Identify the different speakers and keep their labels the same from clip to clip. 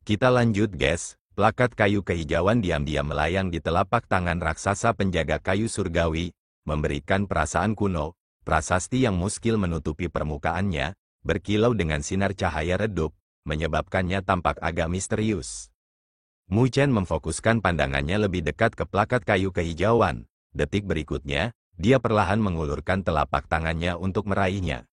Speaker 1: Kita lanjut guys, plakat kayu kehijauan diam-diam melayang di telapak tangan raksasa penjaga kayu surgawi, memberikan perasaan kuno, prasasti yang muskil menutupi permukaannya, berkilau dengan sinar cahaya redup, menyebabkannya tampak agak misterius. Mu Chen memfokuskan pandangannya lebih dekat ke plakat kayu kehijauan. Detik berikutnya, dia perlahan mengulurkan telapak tangannya untuk meraihnya.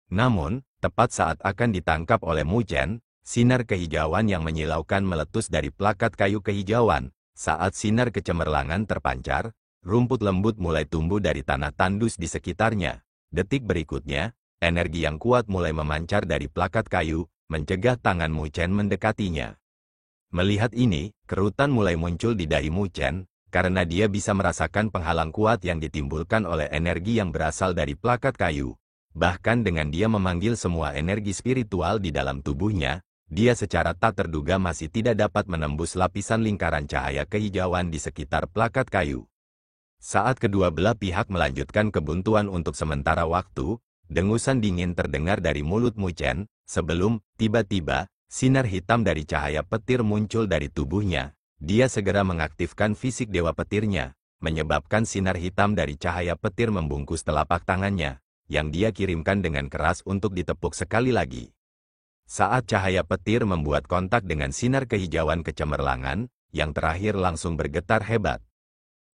Speaker 1: Namun, tepat saat akan ditangkap oleh Mu Chen, sinar kehijauan yang menyilaukan meletus dari plakat kayu kehijauan. Saat sinar kecemerlangan terpancar, rumput lembut mulai tumbuh dari tanah tandus di sekitarnya. Detik berikutnya, energi yang kuat mulai memancar dari plakat kayu, mencegah tangan Mu Chen mendekatinya. Melihat ini, kerutan mulai muncul di dahi Mu Chen, karena dia bisa merasakan penghalang kuat yang ditimbulkan oleh energi yang berasal dari plakat kayu. Bahkan dengan dia memanggil semua energi spiritual di dalam tubuhnya, dia secara tak terduga masih tidak dapat menembus lapisan lingkaran cahaya kehijauan di sekitar plakat kayu. Saat kedua belah pihak melanjutkan kebuntuan untuk sementara waktu, dengusan dingin terdengar dari mulut Mu Chen, sebelum, tiba-tiba, sinar hitam dari cahaya petir muncul dari tubuhnya. Dia segera mengaktifkan fisik dewa petirnya, menyebabkan sinar hitam dari cahaya petir membungkus telapak tangannya, yang dia kirimkan dengan keras untuk ditepuk sekali lagi. Saat cahaya petir membuat kontak dengan sinar kehijauan kecemerlangan, yang terakhir langsung bergetar hebat.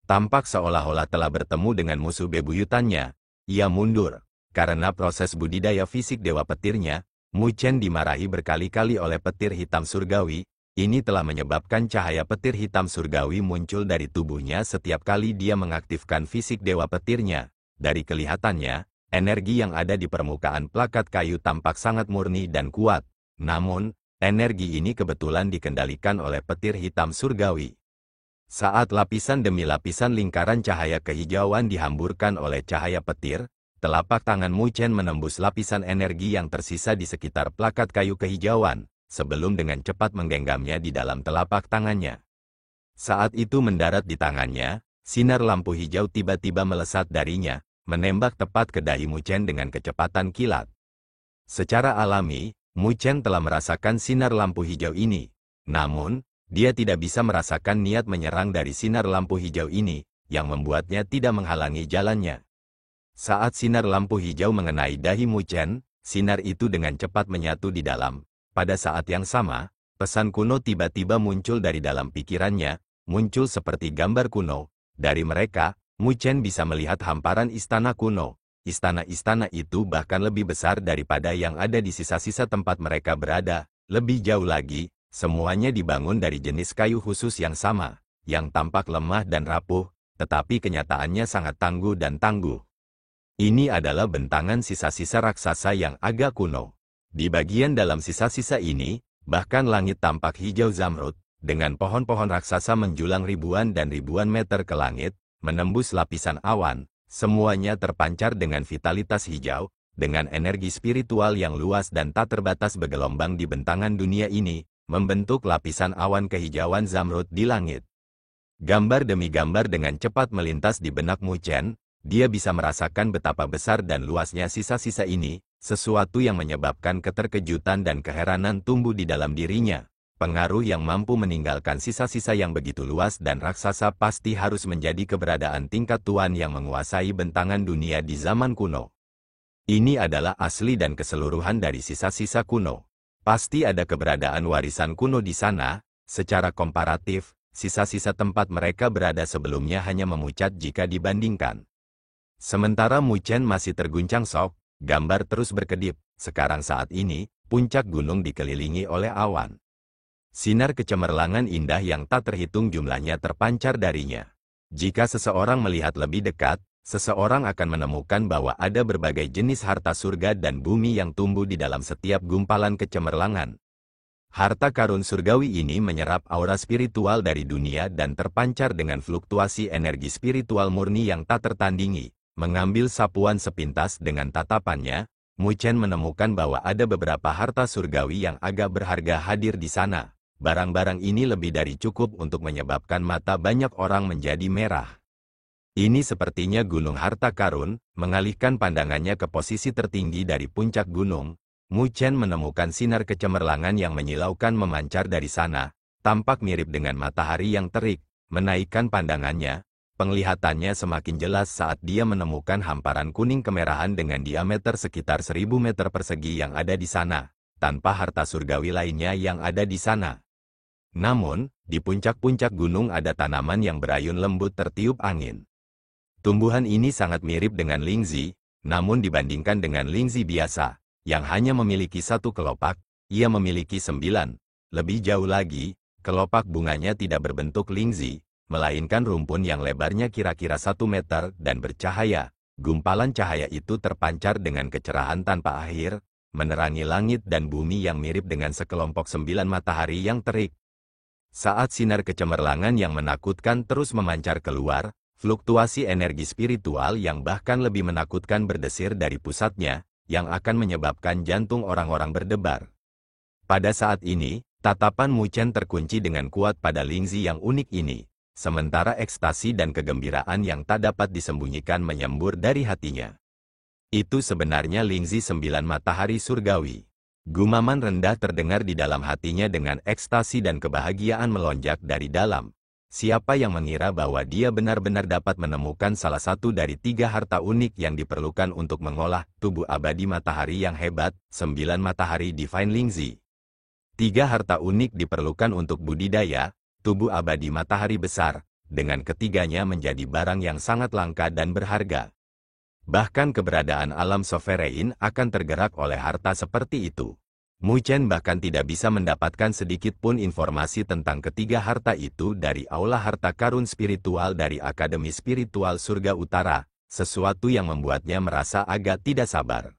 Speaker 1: Tampak seolah-olah telah bertemu dengan musuh bebuyutannya. Ia mundur. Karena proses budidaya fisik dewa petirnya, Mu Chen dimarahi berkali-kali oleh petir hitam surgawi. Ini telah menyebabkan cahaya petir hitam surgawi muncul dari tubuhnya setiap kali dia mengaktifkan fisik dewa petirnya. Dari kelihatannya, energi yang ada di permukaan plakat kayu tampak sangat murni dan kuat. Namun, energi ini kebetulan dikendalikan oleh petir hitam surgawi. Saat lapisan demi lapisan lingkaran cahaya kehijauan dihamburkan oleh cahaya petir, telapak tangan Mu Chen menembus lapisan energi yang tersisa di sekitar plakat kayu kehijauan, sebelum dengan cepat menggenggamnya di dalam telapak tangannya. Saat itu mendarat di tangannya, sinar lampu hijau tiba-tiba melesat darinya, menembak tepat ke dahi Mu Chen dengan kecepatan kilat. Secara alami, Mu Chen telah merasakan sinar lampu hijau ini. Namun, dia tidak bisa merasakan niat menyerang dari sinar lampu hijau ini, yang membuatnya tidak menghalangi jalannya. Saat sinar lampu hijau mengenai dahi Mu Chen, sinar itu dengan cepat menyatu di dalam. Pada saat yang sama, pesan kuno tiba-tiba muncul dari dalam pikirannya, muncul seperti gambar kuno. Dari mereka, Mu Chen bisa melihat hamparan istana kuno. Istana-istana itu bahkan lebih besar daripada yang ada di sisa-sisa tempat mereka berada. Lebih jauh lagi, semuanya dibangun dari jenis kayu khusus yang sama, yang tampak lemah dan rapuh, tetapi kenyataannya sangat tangguh dan tangguh. Ini adalah bentangan sisa-sisa raksasa yang agak kuno. Di bagian dalam sisa-sisa ini, bahkan langit tampak hijau zamrud, dengan pohon-pohon raksasa menjulang ribuan dan ribuan meter ke langit, menembus lapisan awan, semuanya terpancar dengan vitalitas hijau, dengan energi spiritual yang luas dan tak terbatas bergelombang di bentangan dunia ini, membentuk lapisan awan kehijauan zamrud di langit. Gambar demi gambar dengan cepat melintas di benak Mu Chen, dia bisa merasakan betapa besar dan luasnya sisa-sisa ini, sesuatu yang menyebabkan keterkejutan dan keheranan tumbuh di dalam dirinya. Pengaruh yang mampu meninggalkan sisa-sisa yang begitu luas dan raksasa pasti harus menjadi keberadaan tingkat tuan yang menguasai bentangan dunia di zaman kuno. Ini adalah asli dan keseluruhan dari sisa-sisa kuno. Pasti ada keberadaan warisan kuno di sana. Secara komparatif, sisa-sisa tempat mereka berada sebelumnya hanya memucat jika dibandingkan. Sementara Mu Chen masih terguncang shock, gambar terus berkedip. Sekarang saat ini, puncak gunung dikelilingi oleh awan. Sinar kecemerlangan indah yang tak terhitung jumlahnya terpancar darinya. Jika seseorang melihat lebih dekat, seseorang akan menemukan bahwa ada berbagai jenis harta surga dan bumi yang tumbuh di dalam setiap gumpalan kecemerlangan. Harta karun surgawi ini menyerap aura spiritual dari dunia dan terpancar dengan fluktuasi energi spiritual murni yang tak tertandingi. Mengambil sapuan sepintas dengan tatapannya, Mu Chen menemukan bahwa ada beberapa harta surgawi yang agak berharga hadir di sana. Barang-barang ini lebih dari cukup untuk menyebabkan mata banyak orang menjadi merah. Ini sepertinya gunung harta karun, mengalihkan pandangannya ke posisi tertinggi dari puncak gunung. Mu Chen menemukan sinar kecemerlangan yang menyilaukan memancar dari sana, tampak mirip dengan matahari yang terik, menaikkan pandangannya. Penglihatannya semakin jelas saat dia menemukan hamparan kuning kemerahan dengan diameter sekitar 1000 meter persegi yang ada di sana, tanpa harta surgawi lainnya yang ada di sana. Namun, di puncak-puncak gunung ada tanaman yang berayun lembut tertiup angin. Tumbuhan ini sangat mirip dengan lingzi, namun dibandingkan dengan lingzi biasa, yang hanya memiliki satu kelopak, ia memiliki 9. Lebih jauh lagi, kelopak bunganya tidak berbentuk lingzi, melainkan rumpun yang lebarnya kira-kira 1 meter dan bercahaya. Gumpalan cahaya itu terpancar dengan kecerahan tanpa akhir, menerangi langit dan bumi yang mirip dengan sekelompok 9 matahari yang terik. Saat sinar kecemerlangan yang menakutkan terus memancar keluar, fluktuasi energi spiritual yang bahkan lebih menakutkan berdesir dari pusatnya, yang akan menyebabkan jantung orang-orang berdebar. Pada saat ini, tatapan Mu Chen terkunci dengan kuat pada lingzi yang unik ini, sementara ekstasi dan kegembiraan yang tak dapat disembunyikan menyembur dari hatinya. Itu sebenarnya lingzi 9 matahari surgawi. Gumaman rendah terdengar di dalam hatinya dengan ekstasi dan kebahagiaan melonjak dari dalam. Siapa yang mengira bahwa dia benar-benar dapat menemukan salah satu dari 3 harta unik yang diperlukan untuk mengolah tubuh abadi matahari yang hebat, 9 matahari Divine Lingzi. 3 harta unik diperlukan untuk budidaya tubuh abadi matahari besar, dengan ketiganya menjadi barang yang sangat langka dan berharga. Bahkan keberadaan alam sovereign akan tergerak oleh harta seperti itu. Mu Chen bahkan tidak bisa mendapatkan sedikit pun informasi tentang ketiga harta itu dari aula harta karun spiritual dari Akademi Spiritual Surga Utara, sesuatu yang membuatnya merasa agak tidak sabar.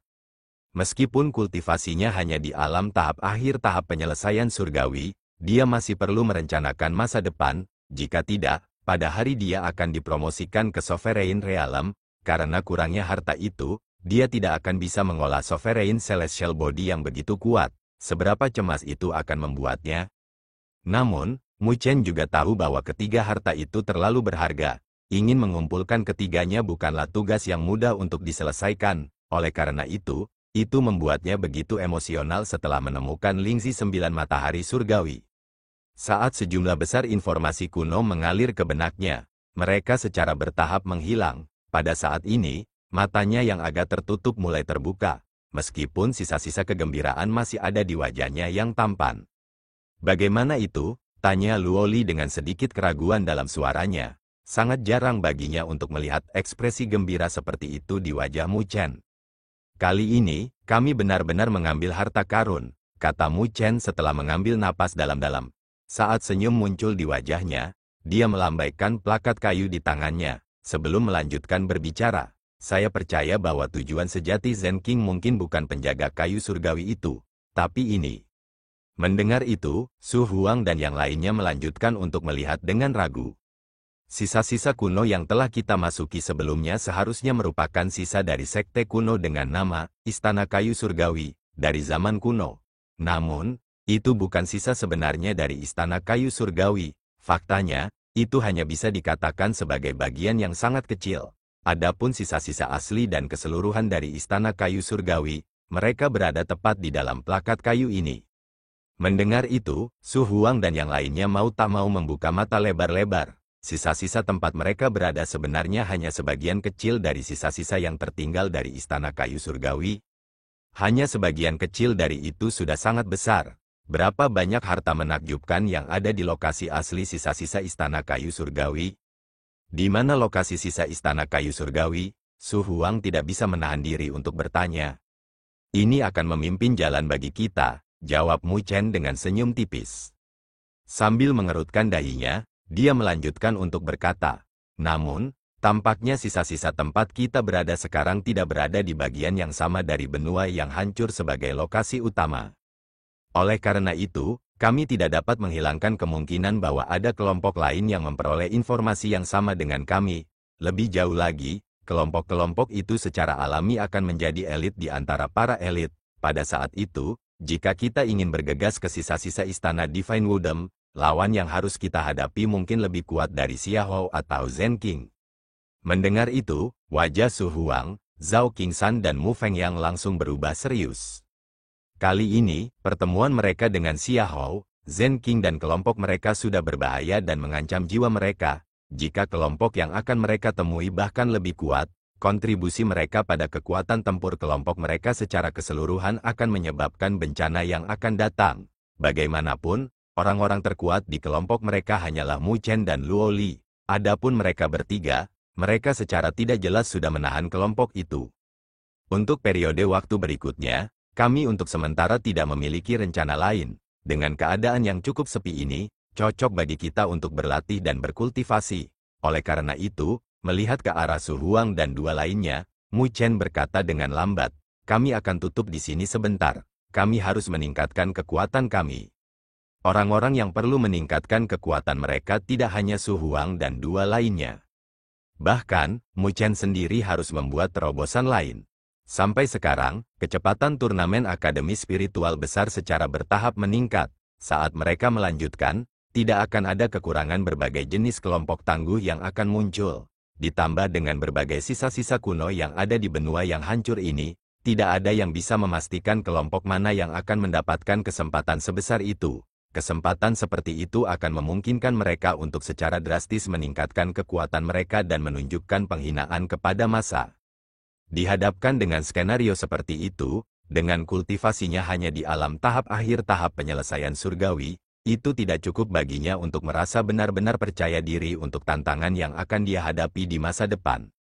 Speaker 1: Meskipun kultivasinya hanya di alam tahap akhir tahap penyelesaian surgawi, dia masih perlu merencanakan masa depan, jika tidak, pada hari dia akan dipromosikan ke Sovereign Realm. Karena kurangnya harta itu, dia tidak akan bisa mengolah Sovereign Celestial Body yang begitu kuat. Seberapa cemas itu akan membuatnya? Namun, Mu Chen juga tahu bahwa ketiga harta itu terlalu berharga. Ingin mengumpulkan ketiganya bukanlah tugas yang mudah untuk diselesaikan. Oleh karena itu membuatnya begitu emosional setelah menemukan lingzi 9 matahari surgawi. Saat sejumlah besar informasi kuno mengalir ke benaknya, mereka secara bertahap menghilang. Pada saat ini, matanya yang agak tertutup mulai terbuka, meskipun sisa-sisa kegembiraan masih ada di wajahnya yang tampan. Bagaimana itu? Tanya Luo Li dengan sedikit keraguan dalam suaranya. Sangat jarang baginya untuk melihat ekspresi gembira seperti itu di wajah Mu Chen. Kali ini, kami benar-benar mengambil harta karun, kata Mu Chen setelah mengambil napas dalam-dalam. Saat senyum muncul di wajahnya, dia melambaikan plakat kayu di tangannya. Sebelum melanjutkan berbicara, saya percaya bahwa tujuan sejati Zen King mungkin bukan penjaga kayu surgawi itu, tapi ini. Mendengar itu, Su Huang dan yang lainnya melanjutkan untuk melihat dengan ragu. Sisa-sisa kuno yang telah kita masuki sebelumnya seharusnya merupakan sisa dari sekte kuno dengan nama Istana Kayu Surgawi, dari zaman kuno. Namun, itu bukan sisa sebenarnya dari Istana Kayu Surgawi. Faktanya, itu hanya bisa dikatakan sebagai bagian yang sangat kecil. Adapun sisa-sisa asli dan keseluruhan dari Istana Kayu Surgawi, mereka berada tepat di dalam plakat kayu ini. Mendengar itu, Su Huang dan yang lainnya mau tak mau membuka mata lebar-lebar. Sisa-sisa tempat mereka berada sebenarnya hanya sebagian kecil dari sisa-sisa yang tertinggal dari Istana Kayu Surgawi. Hanya sebagian kecil dari itu sudah sangat besar. Berapa banyak harta menakjubkan yang ada di lokasi asli sisa-sisa Istana Kayu Surgawi? Di mana lokasi sisa Istana Kayu Surgawi? Su Huang tidak bisa menahan diri untuk bertanya. Ini akan memimpin jalan bagi kita, jawab Mu Chen dengan senyum tipis. Sambil mengerutkan dahinya, dia melanjutkan untuk berkata, namun, tampaknya sisa-sisa tempat kita berada sekarang tidak berada di bagian yang sama dari benua yang hancur sebagai lokasi utama. Oleh karena itu, kami tidak dapat menghilangkan kemungkinan bahwa ada kelompok lain yang memperoleh informasi yang sama dengan kami. Lebih jauh lagi, kelompok-kelompok itu secara alami akan menjadi elit di antara para elit. Pada saat itu, jika kita ingin bergegas ke sisa-sisa Istana Divine Wisdom, lawan yang harus kita hadapi mungkin lebih kuat dari Xiahou atau Zen King. Mendengar itu, wajah Su Huang, Zhao Qingshan dan Mu Fengyang langsung berubah serius. Kali ini, pertemuan mereka dengan Xiahou, Zhen Qing dan kelompok mereka sudah berbahaya dan mengancam jiwa mereka. Jika kelompok yang akan mereka temui bahkan lebih kuat, kontribusi mereka pada kekuatan tempur kelompok mereka secara keseluruhan akan menyebabkan bencana yang akan datang. Bagaimanapun, orang-orang terkuat di kelompok mereka hanyalah Mu Chen dan Luo Li. Adapun mereka bertiga, mereka secara tidak jelas sudah menahan kelompok itu. Untuk periode waktu berikutnya, kami untuk sementara tidak memiliki rencana lain. Dengan keadaan yang cukup sepi ini, cocok bagi kita untuk berlatih dan berkultivasi. Oleh karena itu, melihat ke arah Su Huang dan dua lainnya, Mu Chen berkata dengan lambat, kami akan tutup di sini sebentar. Kami harus meningkatkan kekuatan kami. Orang-orang yang perlu meningkatkan kekuatan mereka tidak hanya Su Huang dan dua lainnya. Bahkan, Mu Chen sendiri harus membuat terobosan lain. Sampai sekarang, kecepatan turnamen Akademi Spiritual Besar secara bertahap meningkat. Saat mereka melanjutkan, tidak akan ada kekurangan berbagai jenis kelompok tangguh yang akan muncul. Ditambah dengan berbagai sisa-sisa kuno yang ada di benua yang hancur ini, tidak ada yang bisa memastikan kelompok mana yang akan mendapatkan kesempatan sebesar itu. Kesempatan seperti itu akan memungkinkan mereka untuk secara drastis meningkatkan kekuatan mereka dan menunjukkan penghinaan kepada massa. Dihadapkan dengan skenario seperti itu, dengan kultivasinya hanya di alam tahap akhir tahap penyelesaian surgawi, itu tidak cukup baginya untuk merasa benar-benar percaya diri untuk tantangan yang akan dia hadapi di masa depan.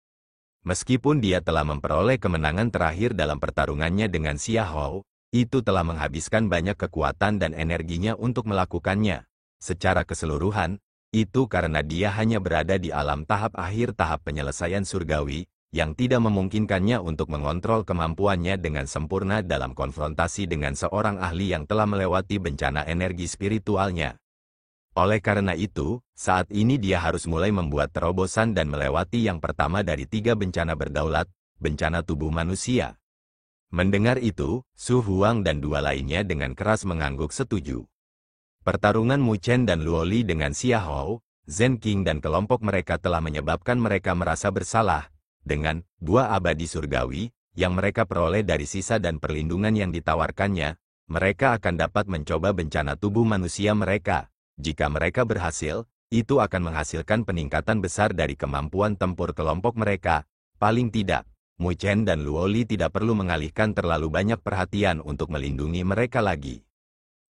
Speaker 1: Meskipun dia telah memperoleh kemenangan terakhir dalam pertarungannya dengan Xiahou, itu telah menghabiskan banyak kekuatan dan energinya untuk melakukannya. Secara keseluruhan, itu karena dia hanya berada di alam tahap akhir tahap penyelesaian surgawi, yang tidak memungkinkannya untuk mengontrol kemampuannya dengan sempurna dalam konfrontasi dengan seorang ahli yang telah melewati bencana energi spiritualnya. Oleh karena itu, saat ini dia harus mulai membuat terobosan dan melewati yang pertama dari 3 bencana berdaulat, bencana tubuh manusia. Mendengar itu, Su Huang dan dua lainnya dengan keras mengangguk setuju. Pertarungan Mu Chen dan Luo Li dengan Xiahou, Zhen Qing dan kelompok mereka telah menyebabkan mereka merasa bersalah. Dengan buah abadi surgawi yang mereka peroleh dari sisa dan perlindungan yang ditawarkannya, mereka akan dapat mencoba bencana tubuh manusia mereka. Jika mereka berhasil, itu akan menghasilkan peningkatan besar dari kemampuan tempur kelompok mereka. Paling tidak, Mu Chen dan Luo Li tidak perlu mengalihkan terlalu banyak perhatian untuk melindungi mereka lagi.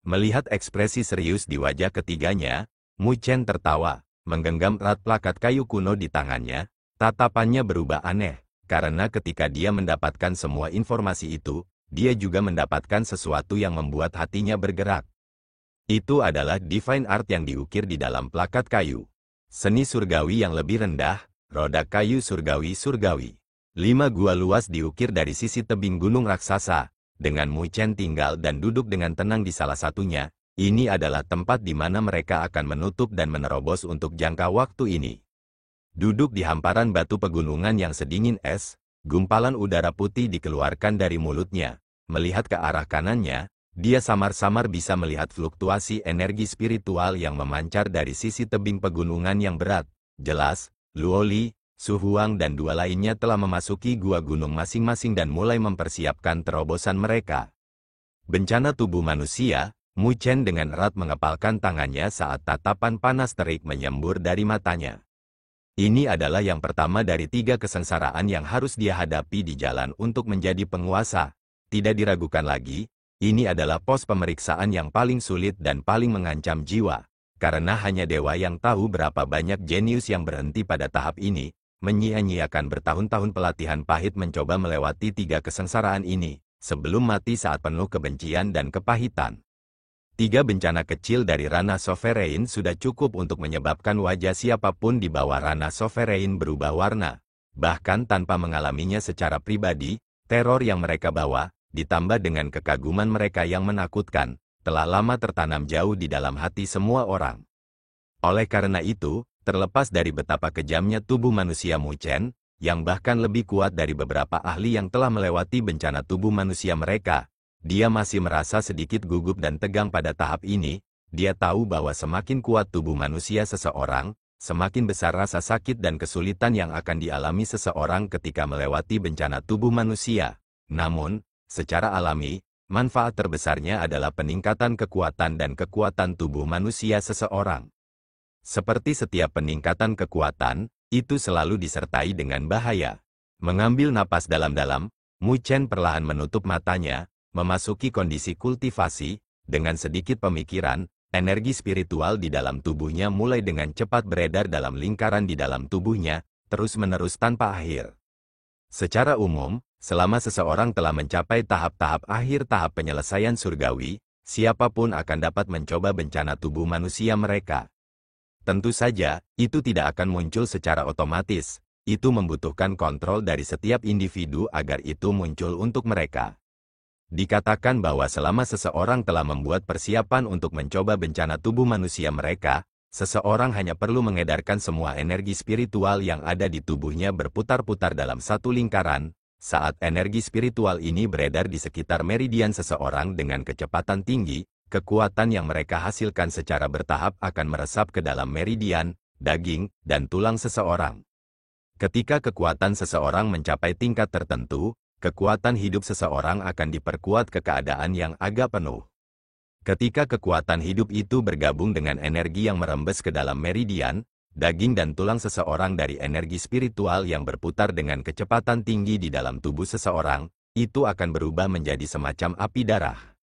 Speaker 1: Melihat ekspresi serius di wajah ketiganya, Mu Chen tertawa, menggenggam erat plakat kayu kuno di tangannya. Tatapannya berubah aneh, karena ketika dia mendapatkan semua informasi itu, dia juga mendapatkan sesuatu yang membuat hatinya bergerak. Itu adalah Divine Art yang diukir di dalam plakat kayu. Seni surgawi yang lebih rendah, roda kayu surgawi-surgawi. 5 gua luas diukir dari sisi tebing gunung raksasa, dengan Mu Chen tinggal dan duduk dengan tenang di salah satunya. Ini adalah tempat di mana mereka akan menutup dan menerobos untuk jangka waktu ini. Duduk di hamparan batu pegunungan yang sedingin es, gumpalan udara putih dikeluarkan dari mulutnya. Melihat ke arah kanannya, dia samar-samar bisa melihat fluktuasi energi spiritual yang memancar dari sisi tebing pegunungan yang berat. Jelas, Luo Li, Su Huang dan dua lainnya telah memasuki gua gunung masing-masing dan mulai mempersiapkan terobosan mereka. Bencana tubuh manusia, Mu Chen dengan erat mengepalkan tangannya saat tatapan panas terik menyembur dari matanya. Ini adalah yang pertama dari 3 kesengsaraan yang harus dia hadapi di jalan untuk menjadi penguasa. Tidak diragukan lagi, ini adalah pos pemeriksaan yang paling sulit dan paling mengancam jiwa. Karena hanya dewa yang tahu berapa banyak jenius yang berhenti pada tahap ini, menyia-nyiakan bertahun-tahun pelatihan pahit mencoba melewati 3 kesengsaraan ini, sebelum mati saat penuh kebencian dan kepahitan. 3 bencana kecil dari Rana Sovereign sudah cukup untuk menyebabkan wajah siapapun di bawah Rana Sovereign berubah warna. Bahkan tanpa mengalaminya secara pribadi, teror yang mereka bawa, ditambah dengan kekaguman mereka yang menakutkan, telah lama tertanam jauh di dalam hati semua orang. Oleh karena itu, terlepas dari betapa kejamnya tubuh manusia Mu Chen, yang bahkan lebih kuat dari beberapa ahli yang telah melewati bencana tubuh manusia mereka, dia masih merasa sedikit gugup dan tegang pada tahap ini. Dia tahu bahwa semakin kuat tubuh manusia seseorang, semakin besar rasa sakit dan kesulitan yang akan dialami seseorang ketika melewati bencana tubuh manusia. Namun, secara alami, manfaat terbesarnya adalah peningkatan kekuatan dan kekuatan tubuh manusia seseorang. Seperti setiap peningkatan kekuatan, itu selalu disertai dengan bahaya. Mengambil napas dalam-dalam, Mu Chen perlahan menutup matanya, memasuki kondisi kultivasi. Dengan sedikit pemikiran, energi spiritual di dalam tubuhnya mulai dengan cepat beredar dalam lingkaran di dalam tubuhnya, terus-menerus tanpa akhir. Secara umum, selama seseorang telah mencapai tahap-tahap akhir tahap penyelesaian surgawi, siapapun akan dapat mencoba bencana tubuh manusia mereka. Tentu saja, itu tidak akan muncul secara otomatis. Itu membutuhkan kontrol dari setiap individu agar itu muncul untuk mereka. Dikatakan bahwa selama seseorang telah membuat persiapan untuk mencoba bencana tubuh manusia mereka, seseorang hanya perlu mengedarkan semua energi spiritual yang ada di tubuhnya berputar-putar dalam satu lingkaran. Saat energi spiritual ini beredar di sekitar meridian seseorang dengan kecepatan tinggi, kekuatan yang mereka hasilkan secara bertahap akan meresap ke dalam meridian, daging, dan tulang seseorang. Ketika kekuatan seseorang mencapai tingkat tertentu, kekuatan hidup seseorang akan diperkuat ke keadaan yang agak penuh. Ketika kekuatan hidup itu bergabung dengan energi yang merembes ke dalam meridian, daging dan tulang seseorang dari energi spiritual yang berputar dengan kecepatan tinggi di dalam tubuh seseorang, itu akan berubah menjadi semacam api darah.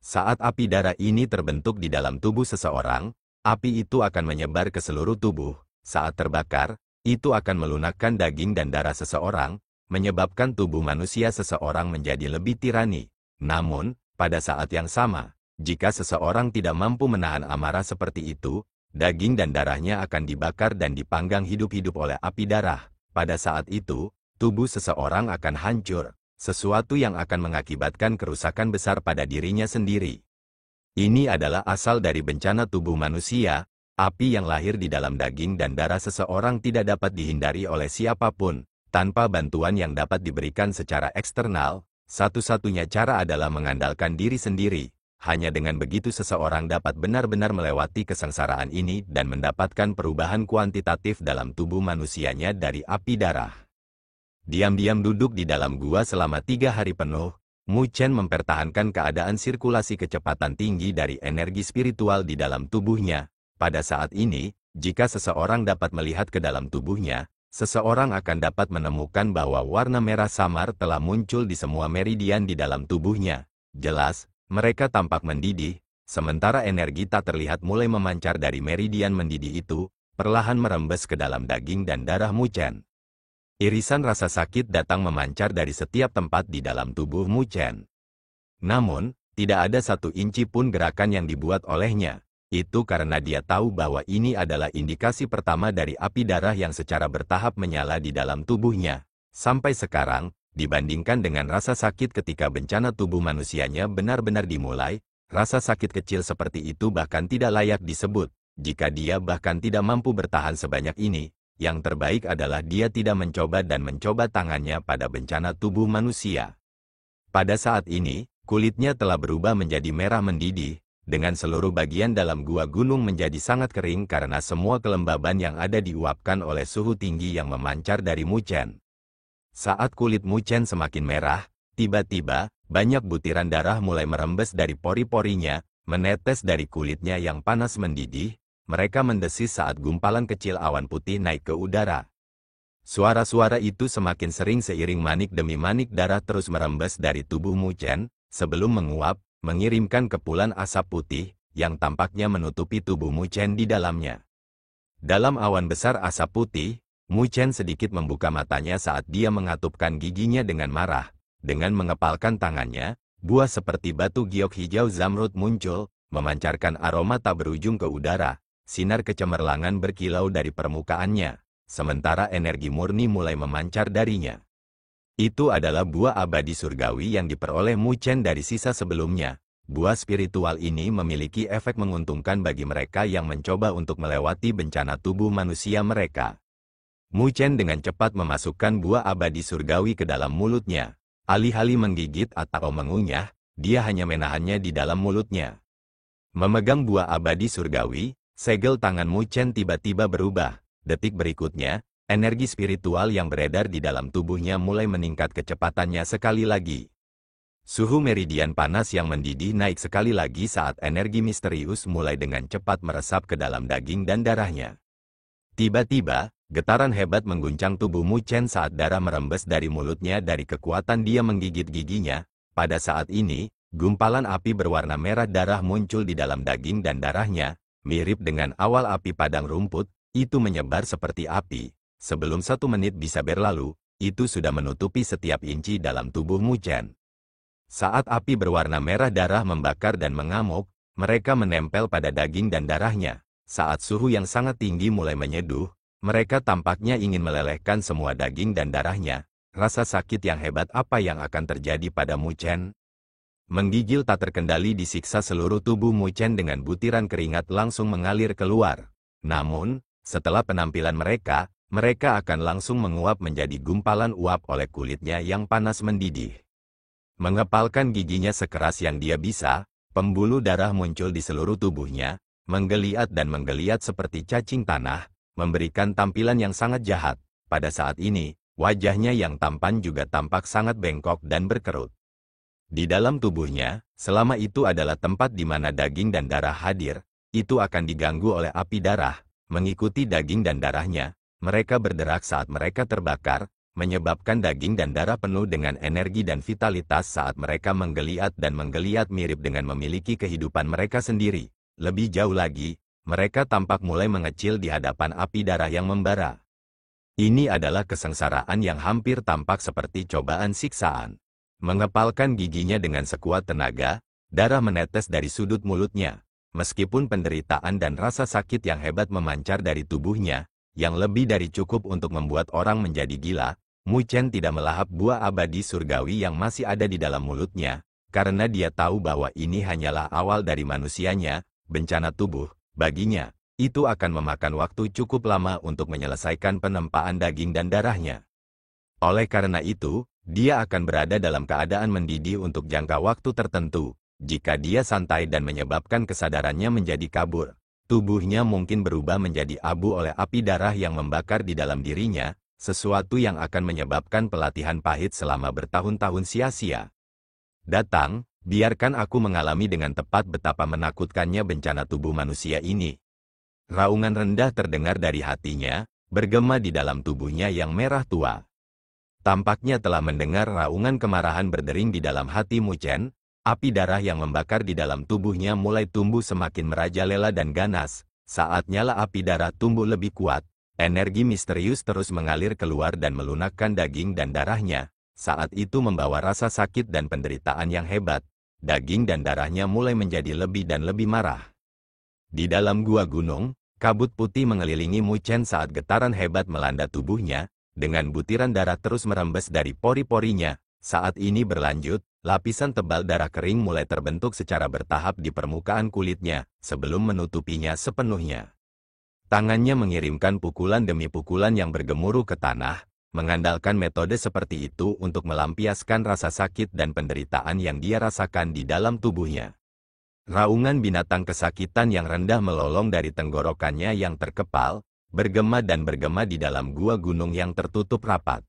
Speaker 1: Saat api darah ini terbentuk di dalam tubuh seseorang, api itu akan menyebar ke seluruh tubuh. Saat terbakar, itu akan melunakkan daging dan darah seseorang, menyebabkan tubuh manusia seseorang menjadi lebih tirani. Namun, pada saat yang sama, jika seseorang tidak mampu menahan amarah seperti itu, daging dan darahnya akan dibakar dan dipanggang hidup-hidup oleh api darah. Pada saat itu, tubuh seseorang akan hancur, sesuatu yang akan mengakibatkan kerusakan besar pada dirinya sendiri. Ini adalah asal dari bencana tubuh manusia. Api yang lahir di dalam daging dan darah seseorang tidak dapat dihindari oleh siapapun. Tanpa bantuan yang dapat diberikan secara eksternal, satu-satunya cara adalah mengandalkan diri sendiri. Hanya dengan begitu seseorang dapat benar-benar melewati kesengsaraan ini dan mendapatkan perubahan kuantitatif dalam tubuh manusianya dari api darah. Diam-diam duduk di dalam gua selama 3 hari penuh, Mu Chen mempertahankan keadaan sirkulasi kecepatan tinggi dari energi spiritual di dalam tubuhnya. Pada saat ini, jika seseorang dapat melihat ke dalam tubuhnya, seseorang akan dapat menemukan bahwa warna merah samar telah muncul di semua meridian di dalam tubuhnya. Jelas, mereka tampak mendidih, sementara energi tak terlihat mulai memancar dari meridian mendidih itu, perlahan merembes ke dalam daging dan darah Mu Chen. Irisan rasa sakit datang memancar dari setiap tempat di dalam tubuh Mu Chen. Namun, tidak ada 1 inci pun gerakan yang dibuat olehnya. Itu karena dia tahu bahwa ini adalah indikasi pertama dari api darah yang secara bertahap menyala di dalam tubuhnya. Sampai sekarang, dibandingkan dengan rasa sakit ketika bencana tubuh manusianya benar-benar dimulai, rasa sakit kecil seperti itu bahkan tidak layak disebut. Jika dia bahkan tidak mampu bertahan sebanyak ini, yang terbaik adalah dia tidak mencoba dan mencoba tangannya pada bencana tubuh manusia. Pada saat ini, kulitnya telah berubah menjadi merah mendidih, dengan seluruh bagian dalam gua gunung menjadi sangat kering karena semua kelembaban yang ada diuapkan oleh suhu tinggi yang memancar dari Mu Chen. Saat kulit Mu Chen semakin merah, tiba-tiba, banyak butiran darah mulai merembes dari pori-porinya, menetes dari kulitnya yang panas mendidih. Mereka mendesis saat gumpalan kecil awan putih naik ke udara. Suara-suara itu semakin sering seiring manik demi manik darah terus merembes dari tubuh Mu Chen, sebelum menguap, mengirimkan kepulan asap putih, yang tampaknya menutupi tubuh Mu Chen di dalamnya. Dalam awan besar asap putih, Mu Chen sedikit membuka matanya saat dia mengatupkan giginya dengan marah. Dengan mengepalkan tangannya, buah seperti batu giok hijau zamrud muncul, memancarkan aroma tak berujung ke udara. Sinar kecemerlangan berkilau dari permukaannya, sementara energi murni mulai memancar darinya. Itu adalah buah abadi surgawi yang diperoleh Mu Chen dari sisa sebelumnya. Buah spiritual ini memiliki efek menguntungkan bagi mereka yang mencoba untuk melewati bencana tubuh manusia mereka. Mu Chen dengan cepat memasukkan buah abadi surgawi ke dalam mulutnya. Alih-alih menggigit atau mengunyah, dia hanya menahannya di dalam mulutnya. Memegang buah abadi surgawi, segel tangan Mu Chen tiba-tiba berubah. Detik berikutnya, energi spiritual yang beredar di dalam tubuhnya mulai meningkat kecepatannya sekali lagi. Suhu meridian panas yang mendidih naik sekali lagi saat energi misterius mulai dengan cepat meresap ke dalam daging dan darahnya. Tiba-tiba, getaran hebat mengguncang tubuh Mu Chen saat darah merembes dari mulutnya dari kekuatan dia menggigit giginya. Pada saat ini, gumpalan api berwarna merah darah muncul di dalam daging dan darahnya, mirip dengan awal api padang rumput, itu menyebar seperti api. Sebelum 1 menit bisa berlalu, itu sudah menutupi setiap inci dalam tubuh Mu Chen. Saat api berwarna merah darah membakar dan mengamuk, mereka menempel pada daging dan darahnya. Saat suhu yang sangat tinggi mulai menyeduh, mereka tampaknya ingin melelehkan semua daging dan darahnya. Rasa sakit yang hebat apa yang akan terjadi pada Mu Chen? Menggigil tak terkendali disiksa seluruh tubuh Mu Chen dengan butiran keringat langsung mengalir keluar. Namun, setelah penampilan mereka akan langsung menguap menjadi gumpalan uap oleh kulitnya yang panas mendidih. Mengepalkan giginya sekeras yang dia bisa, pembuluh darah muncul di seluruh tubuhnya, menggeliat dan menggeliat seperti cacing tanah, memberikan tampilan yang sangat jahat. Pada saat ini, wajahnya yang tampan juga tampak sangat bengkok dan berkerut. Di dalam tubuhnya, selama itu adalah tempat di mana daging dan darah hadir, itu akan diganggu oleh api darah. Mengikuti daging dan darahnya, mereka berderak saat mereka terbakar, menyebabkan daging dan darah penuh dengan energi dan vitalitas saat mereka menggeliat dan menggeliat mirip dengan memiliki kehidupan mereka sendiri. Lebih jauh lagi, mereka tampak mulai mengecil di hadapan api darah yang membara. Ini adalah kesengsaraan yang hampir tampak seperti cobaan siksaan. Mengepalkan giginya dengan sekuat tenaga, darah menetes dari sudut mulutnya. Meskipun penderitaan dan rasa sakit yang hebat memancar dari tubuhnya, yang lebih dari cukup untuk membuat orang menjadi gila, Mu Chen tidak melahap buah abadi surgawi yang masih ada di dalam mulutnya, karena dia tahu bahwa ini hanyalah awal dari manusianya, bencana tubuh, baginya, itu akan memakan waktu cukup lama untuk menyelesaikan penempaan daging dan darahnya. Oleh karena itu, dia akan berada dalam keadaan mendidih untuk jangka waktu tertentu. Jika dia santai dan menyebabkan kesadarannya menjadi kabur, tubuhnya mungkin berubah menjadi abu oleh api darah yang membakar di dalam dirinya, sesuatu yang akan menyebabkan pelatihan pahit selama bertahun-tahun sia-sia. Datang, biarkan aku mengalami dengan tepat betapa menakutkannya bencana tubuh manusia ini. Raungan rendah terdengar dari hatinya, bergema di dalam tubuhnya yang merah tua. Tampaknya telah mendengar raungan kemarahan berdering di dalam hati Mu Chen. Api darah yang membakar di dalam tubuhnya mulai tumbuh semakin merajalela dan ganas. Saat nyala api darah tumbuh lebih kuat, energi misterius terus mengalir keluar dan melunakkan daging dan darahnya. Saat itu membawa rasa sakit dan penderitaan yang hebat. Daging dan darahnya mulai menjadi lebih dan lebih marah. Di dalam gua gunung, kabut putih mengelilingi Mu Chen saat getaran hebat melanda tubuhnya, dengan butiran darah terus merembes dari pori-porinya. Saat ini berlanjut, lapisan tebal darah kering mulai terbentuk secara bertahap di permukaan kulitnya, sebelum menutupinya sepenuhnya. Tangannya mengirimkan pukulan demi pukulan yang bergemuruh ke tanah, mengandalkan metode seperti itu untuk melampiaskan rasa sakit dan penderitaan yang dia rasakan di dalam tubuhnya. Raungan binatang kesakitan yang rendah melolong dari tenggorokannya yang terkepal, bergema dan bergema di dalam gua gunung yang tertutup rapat.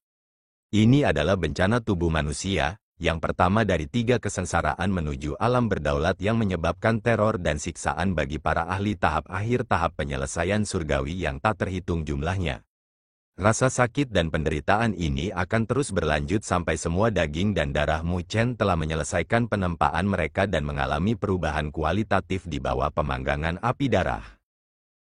Speaker 1: Ini adalah bencana tubuh manusia, yang pertama dari 3 kesengsaraan menuju alam berdaulat yang menyebabkan teror dan siksaan bagi para ahli tahap akhir tahap penyelesaian surgawi yang tak terhitung jumlahnya. Rasa sakit dan penderitaan ini akan terus berlanjut sampai semua daging dan darah Mu Chen telah menyelesaikan penempaan mereka dan mengalami perubahan kualitatif di bawah pemanggangan api darah.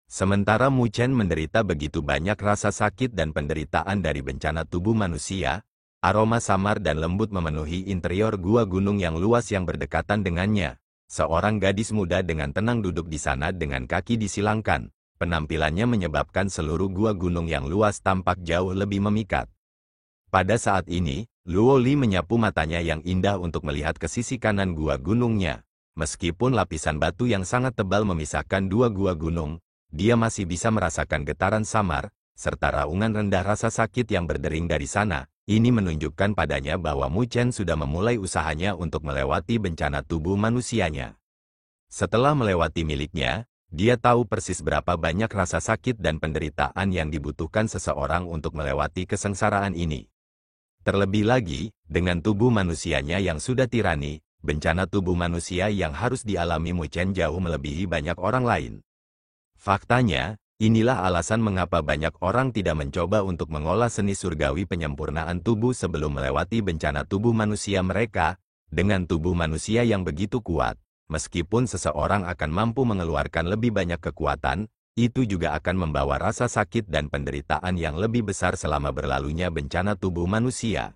Speaker 1: Sementara Mu Chen menderita begitu banyak rasa sakit dan penderitaan dari bencana tubuh manusia, aroma samar dan lembut memenuhi interior gua gunung yang luas yang berdekatan dengannya. Seorang gadis muda dengan tenang duduk di sana dengan kaki disilangkan. Penampilannya menyebabkan seluruh gua gunung yang luas tampak jauh lebih memikat. Pada saat ini, Luo Li menyapu matanya yang indah untuk melihat ke sisi kanan gua gunungnya. Meskipun lapisan batu yang sangat tebal memisahkan dua gua gunung, dia masih bisa merasakan getaran samar, serta raungan rendah rasa sakit yang berdering dari sana. Ini menunjukkan padanya bahwa Mu Chen sudah memulai usahanya untuk melewati bencana tubuh manusianya. Setelah melewati miliknya, dia tahu persis berapa banyak rasa sakit dan penderitaan yang dibutuhkan seseorang untuk melewati kesengsaraan ini. Terlebih lagi, dengan tubuh manusianya yang sudah tirani, bencana tubuh manusia yang harus dialami Mu Chen jauh melebihi banyak orang lain. Faktanya, inilah alasan mengapa banyak orang tidak mencoba untuk mengolah seni surgawi penyempurnaan tubuh sebelum melewati bencana tubuh manusia mereka. Dengan tubuh manusia yang begitu kuat, meskipun seseorang akan mampu mengeluarkan lebih banyak kekuatan, itu juga akan membawa rasa sakit dan penderitaan yang lebih besar selama berlalunya bencana tubuh manusia.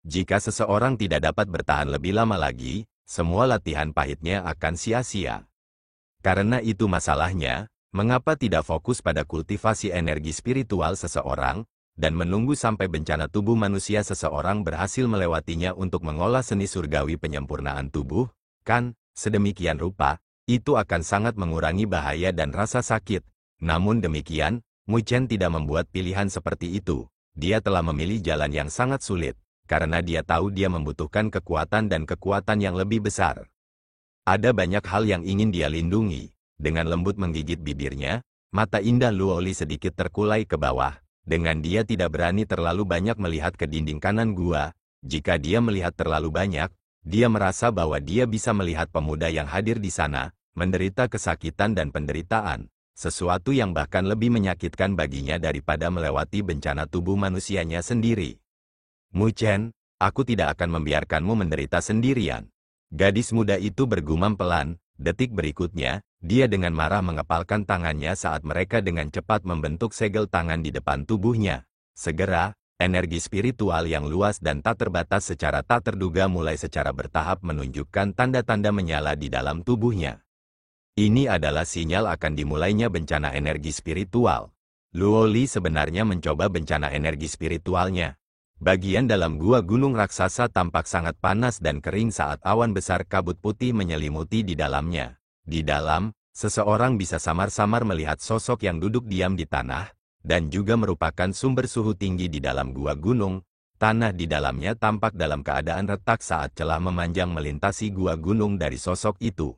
Speaker 1: Jika seseorang tidak dapat bertahan lebih lama lagi, semua latihan pahitnya akan sia-sia. Karena itu masalahnya, mengapa tidak fokus pada kultivasi energi spiritual seseorang, dan menunggu sampai bencana tubuh manusia seseorang berhasil melewatinya untuk mengolah seni surgawi penyempurnaan tubuh? Kan, sedemikian rupa, itu akan sangat mengurangi bahaya dan rasa sakit. Namun demikian, Mu Chen tidak membuat pilihan seperti itu. Dia telah memilih jalan yang sangat sulit, karena dia tahu dia membutuhkan kekuatan dan kekuatan yang lebih besar. Ada banyak hal yang ingin dia lindungi. Dengan lembut menggigit bibirnya, mata indah Luo Li sedikit terkulai ke bawah. Dengan dia tidak berani terlalu banyak melihat ke dinding kanan gua. Jika dia melihat terlalu banyak, dia merasa bahwa dia bisa melihat pemuda yang hadir di sana, menderita kesakitan dan penderitaan. Sesuatu yang bahkan lebih menyakitkan baginya daripada melewati bencana tubuh manusianya sendiri. Mu Chen, aku tidak akan membiarkanmu menderita sendirian. Gadis muda itu bergumam pelan. Detik berikutnya, dia dengan marah mengepalkan tangannya saat mereka dengan cepat membentuk segel tangan di depan tubuhnya. Segera, energi spiritual yang luas dan tak terbatas secara tak terduga mulai secara bertahap menunjukkan tanda-tanda menyala di dalam tubuhnya. Ini adalah sinyal akan dimulainya bencana energi spiritual. Luo Li sebenarnya mencoba bencana energi spiritualnya. Bagian dalam gua gunung raksasa tampak sangat panas dan kering saat awan besar kabut putih menyelimuti di dalamnya. Di dalam, seseorang bisa samar-samar melihat sosok yang duduk diam di tanah, dan juga merupakan sumber suhu tinggi di dalam gua gunung. Tanah di dalamnya tampak dalam keadaan retak saat celah memanjang melintasi gua gunung dari sosok itu.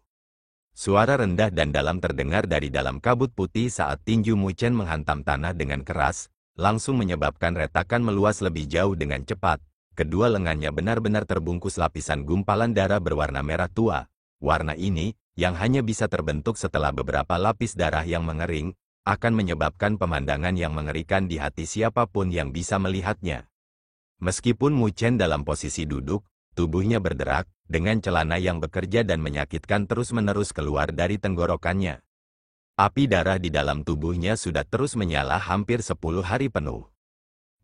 Speaker 1: Suara rendah dan dalam terdengar dari dalam kabut putih saat tinju Mu Chen menghantam tanah dengan keras, langsung menyebabkan retakan meluas lebih jauh dengan cepat. Kedua lengannya benar-benar terbungkus lapisan gumpalan darah berwarna merah tua. Warna ini, yang hanya bisa terbentuk setelah beberapa lapis darah yang mengering, akan menyebabkan pemandangan yang mengerikan di hati siapapun yang bisa melihatnya. Meskipun Mu Chen dalam posisi duduk, tubuhnya berderak, dengan celana yang bekerja dan menyakitkan terus-menerus keluar dari tenggorokannya. Api darah di dalam tubuhnya sudah terus menyala hampir 10 hari penuh.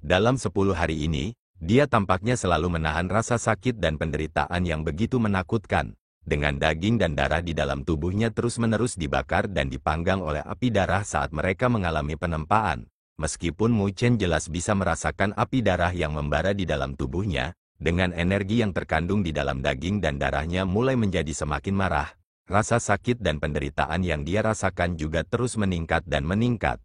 Speaker 1: Dalam 10 hari ini, dia tampaknya selalu menahan rasa sakit dan penderitaan yang begitu menakutkan. Dengan daging dan darah di dalam tubuhnya terus-menerus dibakar dan dipanggang oleh api darah saat mereka mengalami penempaan. Meskipun Mu Chen jelas bisa merasakan api darah yang membara di dalam tubuhnya, dengan energi yang terkandung di dalam daging dan darahnya mulai menjadi semakin marah. Rasa sakit dan penderitaan yang dia rasakan juga terus meningkat dan meningkat.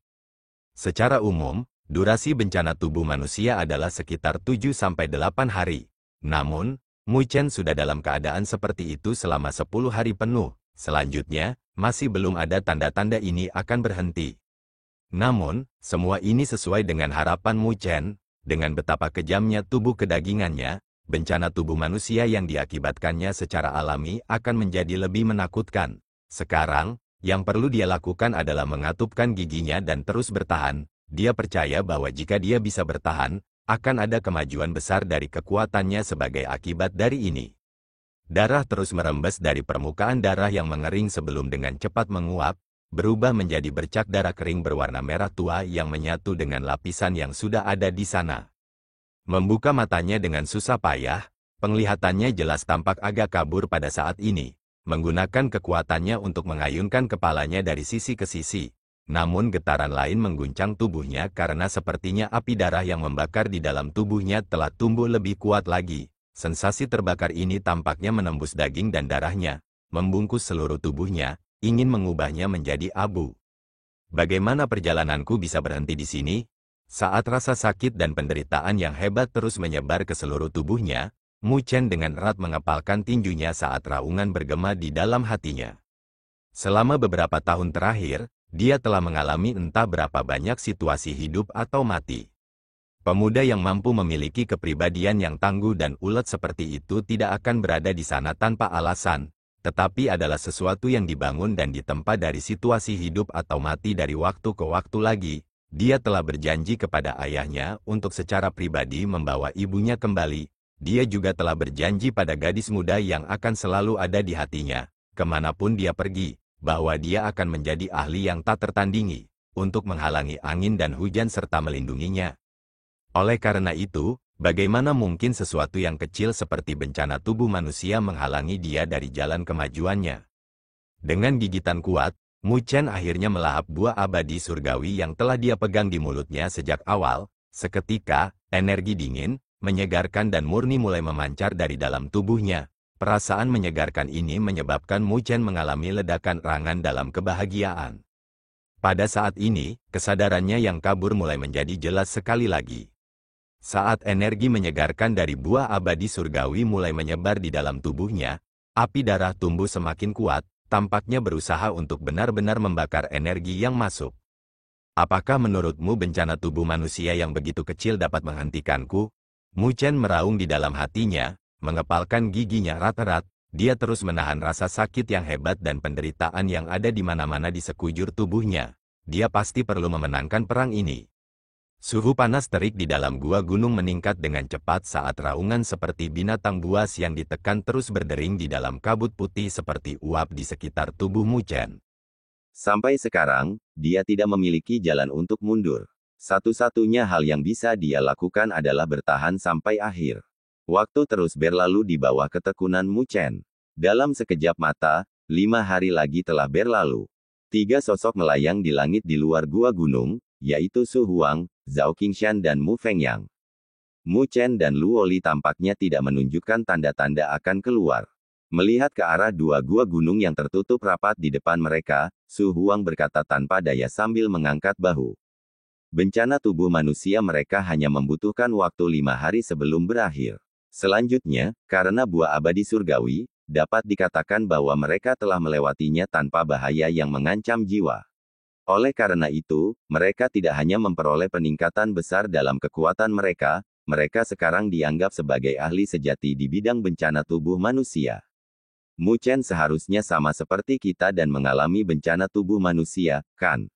Speaker 1: Secara umum, durasi bencana tubuh manusia adalah sekitar 7-8 hari. Namun, Mu Chen sudah dalam keadaan seperti itu selama 10 hari penuh. Selanjutnya, masih belum ada tanda-tanda ini akan berhenti. Namun, semua ini sesuai dengan harapan Mu Chen. Dengan betapa kejamnya tubuh kedagingannya, bencana tubuh manusia yang diakibatkannya secara alami akan menjadi lebih menakutkan. Sekarang, yang perlu dia lakukan adalah mengatupkan giginya dan terus bertahan. Dia percaya bahwa jika dia bisa bertahan, akan ada kemajuan besar dari kekuatannya sebagai akibat dari ini. Darah terus merembes dari permukaan darah yang mengering sebelum dengan cepat menguap, berubah menjadi bercak darah kering berwarna merah tua yang menyatu dengan lapisan yang sudah ada di sana. Membuka matanya dengan susah payah, penglihatannya jelas tampak agak kabur pada saat ini, menggunakan kekuatannya untuk mengayunkan kepalanya dari sisi ke sisi. Namun getaran lain mengguncang tubuhnya karena sepertinya api darah yang membakar di dalam tubuhnya telah tumbuh lebih kuat lagi. Sensasi terbakar ini tampaknya menembus daging dan darahnya, membungkus seluruh tubuhnya, ingin mengubahnya menjadi abu. Bagaimana perjalananku bisa berhenti di sini? Saat rasa sakit dan penderitaan yang hebat terus menyebar ke seluruh tubuhnya, Mu Chen dengan erat mengepalkan tinjunya saat raungan bergema di dalam hatinya. Selama beberapa tahun terakhir, dia telah mengalami entah berapa banyak situasi hidup atau mati. Pemuda yang mampu memiliki kepribadian yang tangguh dan ulet seperti itu tidak akan berada di sana tanpa alasan, tetapi adalah sesuatu yang dibangun dan ditempa dari situasi hidup atau mati dari waktu ke waktu lagi. Dia telah berjanji kepada ayahnya untuk secara pribadi membawa ibunya kembali. Dia juga telah berjanji pada gadis muda yang akan selalu ada di hatinya, kemanapun dia pergi, bahwa dia akan menjadi ahli yang tak tertandingi, untuk menghalangi angin dan hujan serta melindunginya. Oleh karena itu, bagaimana mungkin sesuatu yang kecil seperti bencana tubuh manusia menghalangi dia dari jalan kemajuannya? Dengan gigitan kuat, Mu Chen akhirnya melahap buah abadi surgawi yang telah dia pegang di mulutnya sejak awal. Seketika, energi dingin, menyegarkan dan murni mulai memancar dari dalam tubuhnya. Perasaan menyegarkan ini menyebabkan Mu Chen mengalami ledakan rangan dalam kebahagiaan. Pada saat ini, kesadarannya yang kabur mulai menjadi jelas sekali lagi. Saat energi menyegarkan dari buah abadi surgawi mulai menyebar di dalam tubuhnya, api darah tumbuh semakin kuat, tampaknya berusaha untuk benar-benar membakar energi yang masuk. Apakah menurutmu bencana tubuh manusia yang begitu kecil dapat menghentikanku? Mu Chen meraung di dalam hatinya, mengepalkan giginya erat-erat. Dia terus menahan rasa sakit yang hebat dan penderitaan yang ada di mana-mana di sekujur tubuhnya. Dia pasti perlu memenangkan perang ini. Suhu panas terik di dalam gua gunung meningkat dengan cepat saat raungan seperti binatang buas yang ditekan terus berdering di dalam kabut putih seperti uap di sekitar tubuh Mu Chen.
Speaker 2: Sampai sekarang, dia tidak memiliki jalan untuk mundur. Satu-satunya hal yang bisa dia lakukan adalah bertahan sampai akhir. Waktu terus berlalu di bawah ketekunan Mu Chen. Dalam sekejap mata, 5 hari lagi telah berlalu. 3 sosok melayang di langit di luar gua gunung, yaitu Su Huang, Zhao Qingshan dan Mu Fengyang. Mu Chen dan Luo Li tampaknya tidak menunjukkan tanda-tanda akan keluar. Melihat ke arah 2 gua gunung yang tertutup rapat di depan mereka, Su Huang berkata tanpa daya sambil mengangkat bahu. Bencana tubuh manusia mereka hanya membutuhkan waktu 5 hari sebelum berakhir. Selanjutnya, karena buah abadi surgawi, dapat dikatakan bahwa mereka telah melewatinya tanpa bahaya yang mengancam jiwa. Oleh karena itu, mereka tidak hanya memperoleh peningkatan besar dalam kekuatan mereka, mereka sekarang dianggap sebagai ahli sejati di bidang bencana tubuh manusia. Mu Chen seharusnya sama seperti kita dan mengalami bencana tubuh manusia, kan?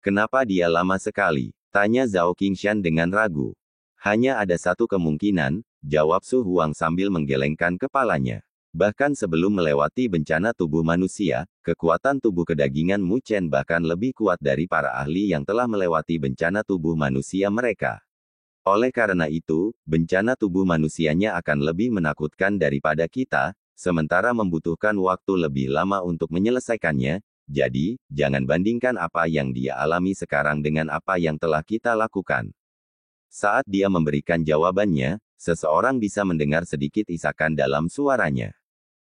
Speaker 2: Kenapa dia lama sekali? Tanya Zhao Qingshan dengan ragu. Hanya ada satu kemungkinan, jawab Su Huang sambil menggelengkan kepalanya. Bahkan sebelum melewati bencana tubuh manusia, kekuatan tubuh kedagingan Mu Chen bahkan lebih kuat dari para ahli yang telah melewati bencana tubuh manusia mereka. Oleh karena itu, bencana tubuh manusianya akan lebih menakutkan daripada kita, sementara membutuhkan waktu lebih lama untuk menyelesaikannya. Jadi, jangan bandingkan apa yang dia alami sekarang dengan apa yang telah kita lakukan. Saat dia memberikan jawabannya, seseorang bisa mendengar sedikit isakan dalam suaranya.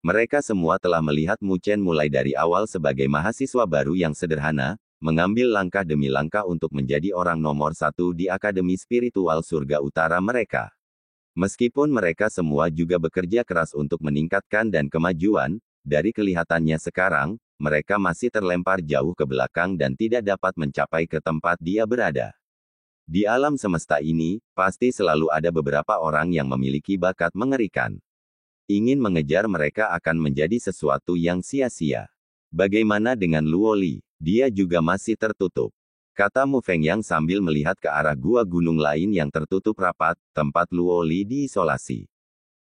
Speaker 2: Mereka semua telah melihat Mu Chen mulai dari awal sebagai mahasiswa baru yang sederhana, mengambil langkah demi langkah untuk menjadi orang nomor 1 di Akademi Spiritual Surga Utara mereka. Meskipun mereka semua juga bekerja keras untuk meningkatkan dan kemajuan, dari kelihatannya sekarang, mereka masih terlempar jauh ke belakang dan tidak dapat mencapai ke tempat dia berada. Di alam semesta ini, pasti selalu ada beberapa orang yang memiliki bakat mengerikan. Ingin mengejar mereka akan menjadi sesuatu yang sia-sia. Bagaimana dengan Luo Li? Dia juga masih tertutup. Kata Mu Fengyang sambil melihat ke arah gua gunung lain yang tertutup rapat, tempat Luo Li diisolasi.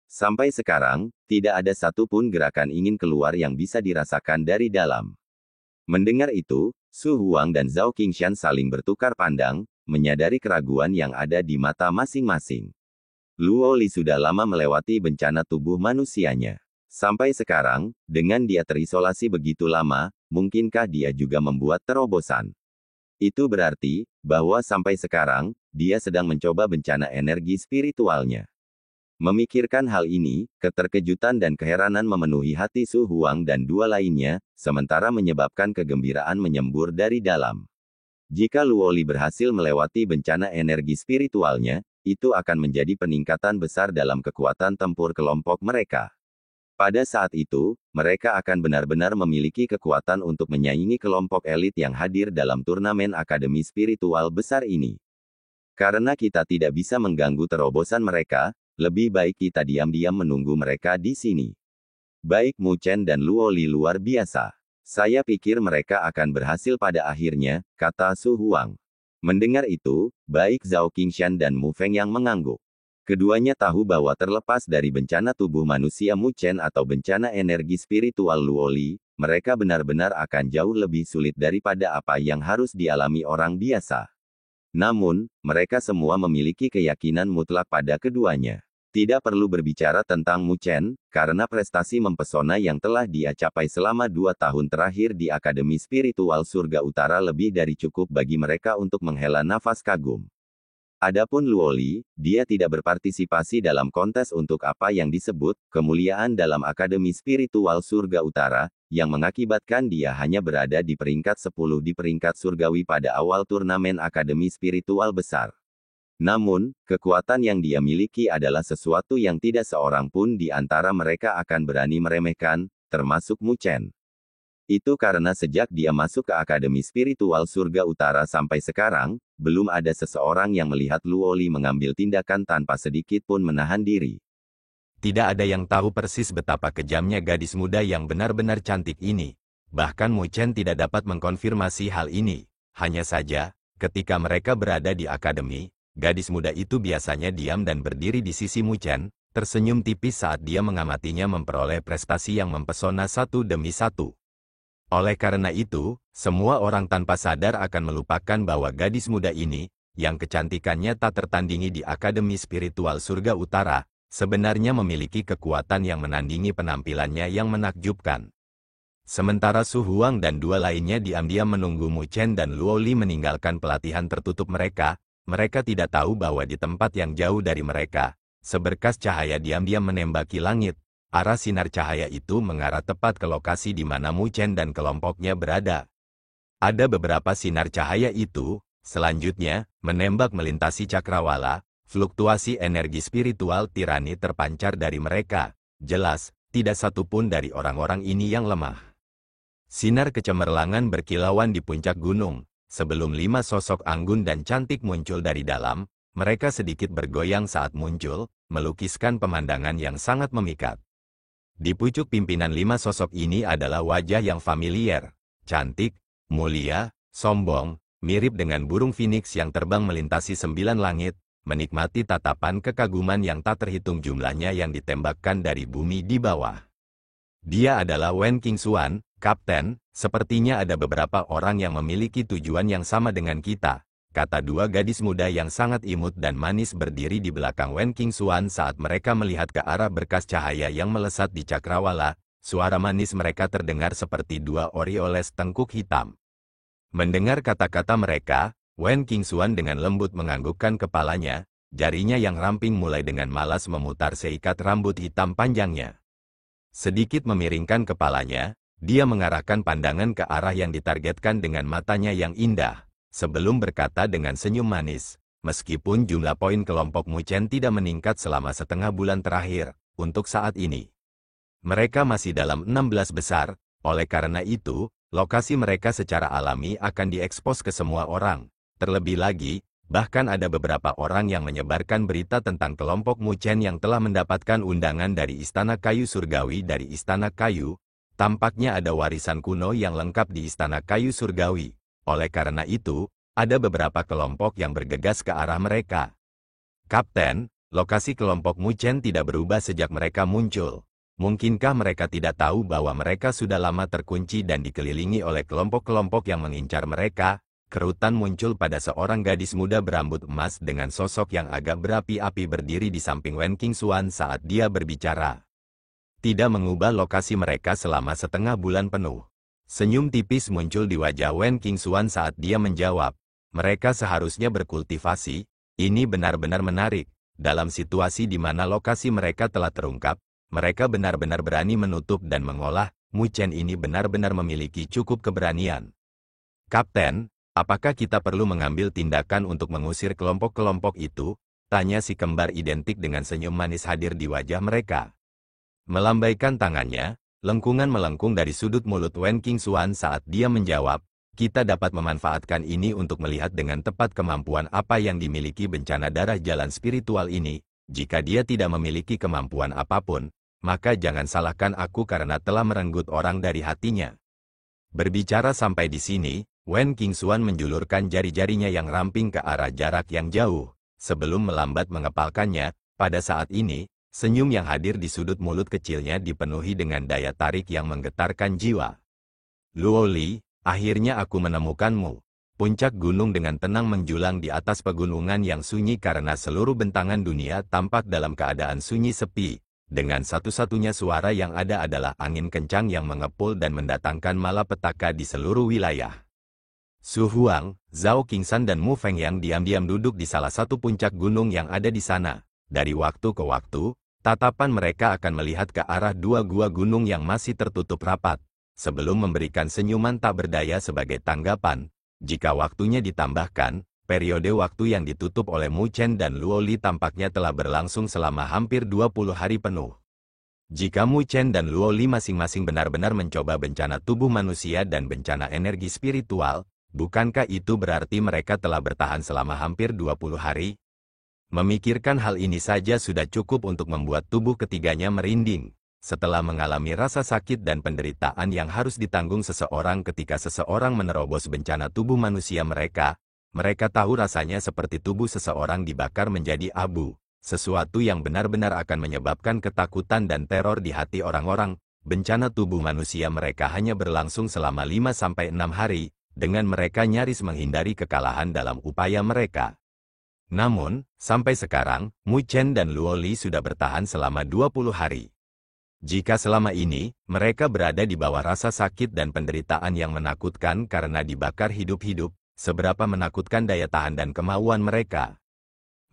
Speaker 2: Sampai sekarang, tidak ada satupun gerakan ingin keluar yang bisa dirasakan dari dalam. Mendengar itu, Su Huang dan Zhao Qingshan saling bertukar pandang, menyadari keraguan yang ada di mata masing-masing. Luo Li sudah lama melewati bencana tubuh manusianya. Sampai sekarang, dengan dia terisolasi begitu lama, mungkinkah dia juga membuat terobosan? Itu berarti, bahwa sampai sekarang, dia sedang mencoba bencana energi spiritualnya. Memikirkan hal ini, keterkejutan dan keheranan memenuhi hati Su Huang dan 2 lainnya, sementara menyebabkan kegembiraan menyembur dari dalam. Jika Luo Li berhasil melewati bencana energi spiritualnya, itu akan menjadi peningkatan besar dalam kekuatan tempur kelompok mereka. Pada saat itu, mereka akan benar-benar memiliki kekuatan untuk menyaingi kelompok elit yang hadir dalam turnamen Akademi Spiritual besar ini. Karena kita tidak bisa mengganggu terobosan mereka, lebih baik kita diam-diam menunggu mereka di sini. Baik Mu Chen dan Luo Li luar biasa. Saya pikir mereka akan berhasil pada akhirnya, kata Su Huang. Mendengar itu, baik Zhao Qingshan dan Mu Feng yang mengangguk. Keduanya tahu bahwa terlepas dari bencana tubuh manusia Mu Chen atau bencana energi spiritual Luo Li, mereka benar-benar akan jauh lebih sulit daripada apa yang harus dialami orang biasa. Namun, mereka semua memiliki keyakinan mutlak pada keduanya. Tidak perlu berbicara tentang Mu Chen, karena prestasi mempesona yang telah dia capai selama 2 tahun terakhir di Akademi Spiritual Surga Utara lebih dari cukup bagi mereka untuk menghela nafas kagum. Adapun Luo Li, dia tidak berpartisipasi dalam kontes untuk apa yang disebut kemuliaan dalam Akademi Spiritual Surga Utara, yang mengakibatkan dia hanya berada di peringkat 10 di peringkat surgawi pada awal turnamen Akademi Spiritual Besar. Namun, kekuatan yang dia miliki adalah sesuatu yang tidak seorang pun di antara mereka akan berani meremehkan, termasuk Mu Chen. Itu karena sejak dia masuk ke Akademi Spiritual Surga Utara sampai sekarang, belum ada seseorang yang melihat Luo Li mengambil tindakan tanpa sedikit pun menahan diri.
Speaker 1: Tidak ada yang tahu persis betapa kejamnya gadis muda yang benar-benar cantik ini. Bahkan Mu Chen tidak dapat mengkonfirmasi hal ini. Hanya saja, ketika mereka berada di akademi, gadis muda itu biasanya diam dan berdiri di sisi Mu Chen, tersenyum tipis saat dia mengamatinya memperoleh prestasi yang mempesona satu demi satu. Oleh karena itu, semua orang tanpa sadar akan melupakan bahwa gadis muda ini, yang kecantikannya tak tertandingi di Akademi Spiritual Surga Utara, sebenarnya memiliki kekuatan yang menandingi penampilannya yang menakjubkan. Sementara Su Huang dan dua lainnya diam-diam menunggu Mu Chen dan Luo Li meninggalkan pelatihan tertutup mereka tidak tahu bahwa di tempat yang jauh dari mereka, seberkas cahaya diam-diam menembaki langit. Arah sinar cahaya itu mengarah tepat ke lokasi di mana Mu Chen dan kelompoknya berada. Ada beberapa sinar cahaya itu, selanjutnya, menembak melintasi cakrawala, fluktuasi energi spiritual tirani terpancar dari mereka. Jelas, tidak satu pun dari orang-orang ini yang lemah. Sinar kecemerlangan berkilauan di puncak gunung. Sebelum 5 sosok anggun dan cantik muncul dari dalam, mereka sedikit bergoyang saat muncul, melukiskan pemandangan yang sangat memikat. Di pucuk pimpinan 5 sosok ini adalah wajah yang familiar, cantik, mulia, sombong, mirip dengan burung phoenix yang terbang melintasi 9 langit, menikmati tatapan kekaguman yang tak terhitung jumlahnya yang ditembakkan dari bumi di bawah. Dia adalah Wen Qingxuan, Kapten. Sepertinya ada beberapa orang yang memiliki tujuan yang sama dengan kita, kata dua gadis muda yang sangat imut dan manis berdiri di belakang Wen Qingxuan saat mereka melihat ke arah berkas cahaya yang melesat di cakrawala. Suara manis mereka terdengar seperti 2 orioles tengkuk hitam. Mendengar kata-kata mereka, Wen Qingxuan dengan lembut menganggukkan kepalanya, jarinya yang ramping mulai dengan malas memutar seikat rambut hitam panjangnya. Sedikit memiringkan kepalanya, dia mengarahkan pandangan ke arah yang ditargetkan dengan matanya yang indah, sebelum berkata dengan senyum manis, meskipun jumlah poin kelompok Mu Chen tidak meningkat selama setengah bulan terakhir, untuk saat ini. Mereka masih dalam 16 besar, oleh karena itu, lokasi mereka secara alami akan diekspos ke semua orang. Terlebih lagi, bahkan ada beberapa orang yang menyebarkan berita tentang kelompok Mu Chen yang telah mendapatkan undangan dari Istana Kayu Surgawi dari Istana Kayu. Tampaknya ada warisan kuno yang lengkap di Istana Kayu Surgawi. Oleh karena itu, ada beberapa kelompok yang bergegas ke arah mereka. Kapten, lokasi kelompok Mu Chen tidak berubah sejak mereka muncul. Mungkinkah mereka tidak tahu bahwa mereka sudah lama terkunci dan dikelilingi oleh kelompok-kelompok yang mengincar mereka? Kerutan muncul pada seorang gadis muda berambut emas dengan sosok yang agak berapi-api berdiri di samping Wen Qingxuan saat dia berbicara. Tidak mengubah lokasi mereka selama setengah bulan penuh. Senyum tipis muncul di wajah Wen Qingxuan saat dia menjawab, mereka seharusnya berkultivasi. Ini benar-benar menarik. Dalam situasi di mana lokasi mereka telah terungkap, mereka benar-benar berani menutup dan mengolah. Mu Chen ini benar-benar memiliki cukup keberanian. Kapten, apakah kita perlu mengambil tindakan untuk mengusir kelompok-kelompok itu? Tanya si kembar identik dengan senyum manis hadir di wajah mereka. Melambaikan tangannya, lengkungan melengkung dari sudut mulut Wen Qingxuan saat dia menjawab, kita dapat memanfaatkan ini untuk melihat dengan tepat kemampuan apa yang dimiliki bencana darah jalan spiritual ini. Jika dia tidak memiliki kemampuan apapun, maka jangan salahkan aku karena telah merenggut orang dari hatinya. Berbicara sampai di sini, Wen Qingxuan menjulurkan jari-jarinya yang ramping ke arah jarak yang jauh. Sebelum melambat mengepalkannya, pada saat ini, senyum yang hadir di sudut mulut kecilnya dipenuhi dengan daya tarik yang menggetarkan jiwa. Luo Li, akhirnya aku menemukanmu. Puncak gunung dengan tenang menjulang di atas pegunungan yang sunyi karena seluruh bentangan dunia tampak dalam keadaan sunyi sepi. Dengan satu-satunya suara yang ada adalah angin kencang yang mengepul dan mendatangkan malapetaka di seluruh wilayah. Su Huang, Zhao Qingsan dan Mu Fengyang diam-diam duduk di salah satu puncak gunung yang ada di sana. Dari waktu ke waktu, tatapan mereka akan melihat ke arah dua gua gunung yang masih tertutup rapat, sebelum memberikan senyuman tak berdaya sebagai tanggapan. Jika waktunya ditambahkan, periode waktu yang ditutup oleh Mu Chen dan Luo Li tampaknya telah berlangsung selama hampir 20 hari penuh. Jika Mu Chen dan Luo Li masing-masing benar-benar mencoba bencana tubuh manusia dan bencana energi spiritual, bukankah itu berarti mereka telah bertahan selama hampir 20 hari? Memikirkan hal ini saja sudah cukup untuk membuat tubuh ketiganya merinding. Setelah mengalami rasa sakit dan penderitaan yang harus ditanggung seseorang ketika seseorang menerobos bencana tubuh manusia mereka tahu rasanya seperti tubuh seseorang dibakar menjadi abu, sesuatu yang benar-benar akan menyebabkan ketakutan dan teror di hati orang-orang. Bencana tubuh manusia mereka hanya berlangsung selama 5-6 hari, dengan mereka nyaris menghindari kekalahan dalam upaya mereka. Namun, sampai sekarang, Mu Chen dan Luo Li sudah bertahan selama 20 hari. Jika selama ini, mereka berada di bawah rasa sakit dan penderitaan yang menakutkan karena dibakar hidup-hidup, seberapa menakutkan daya tahan dan kemauan mereka.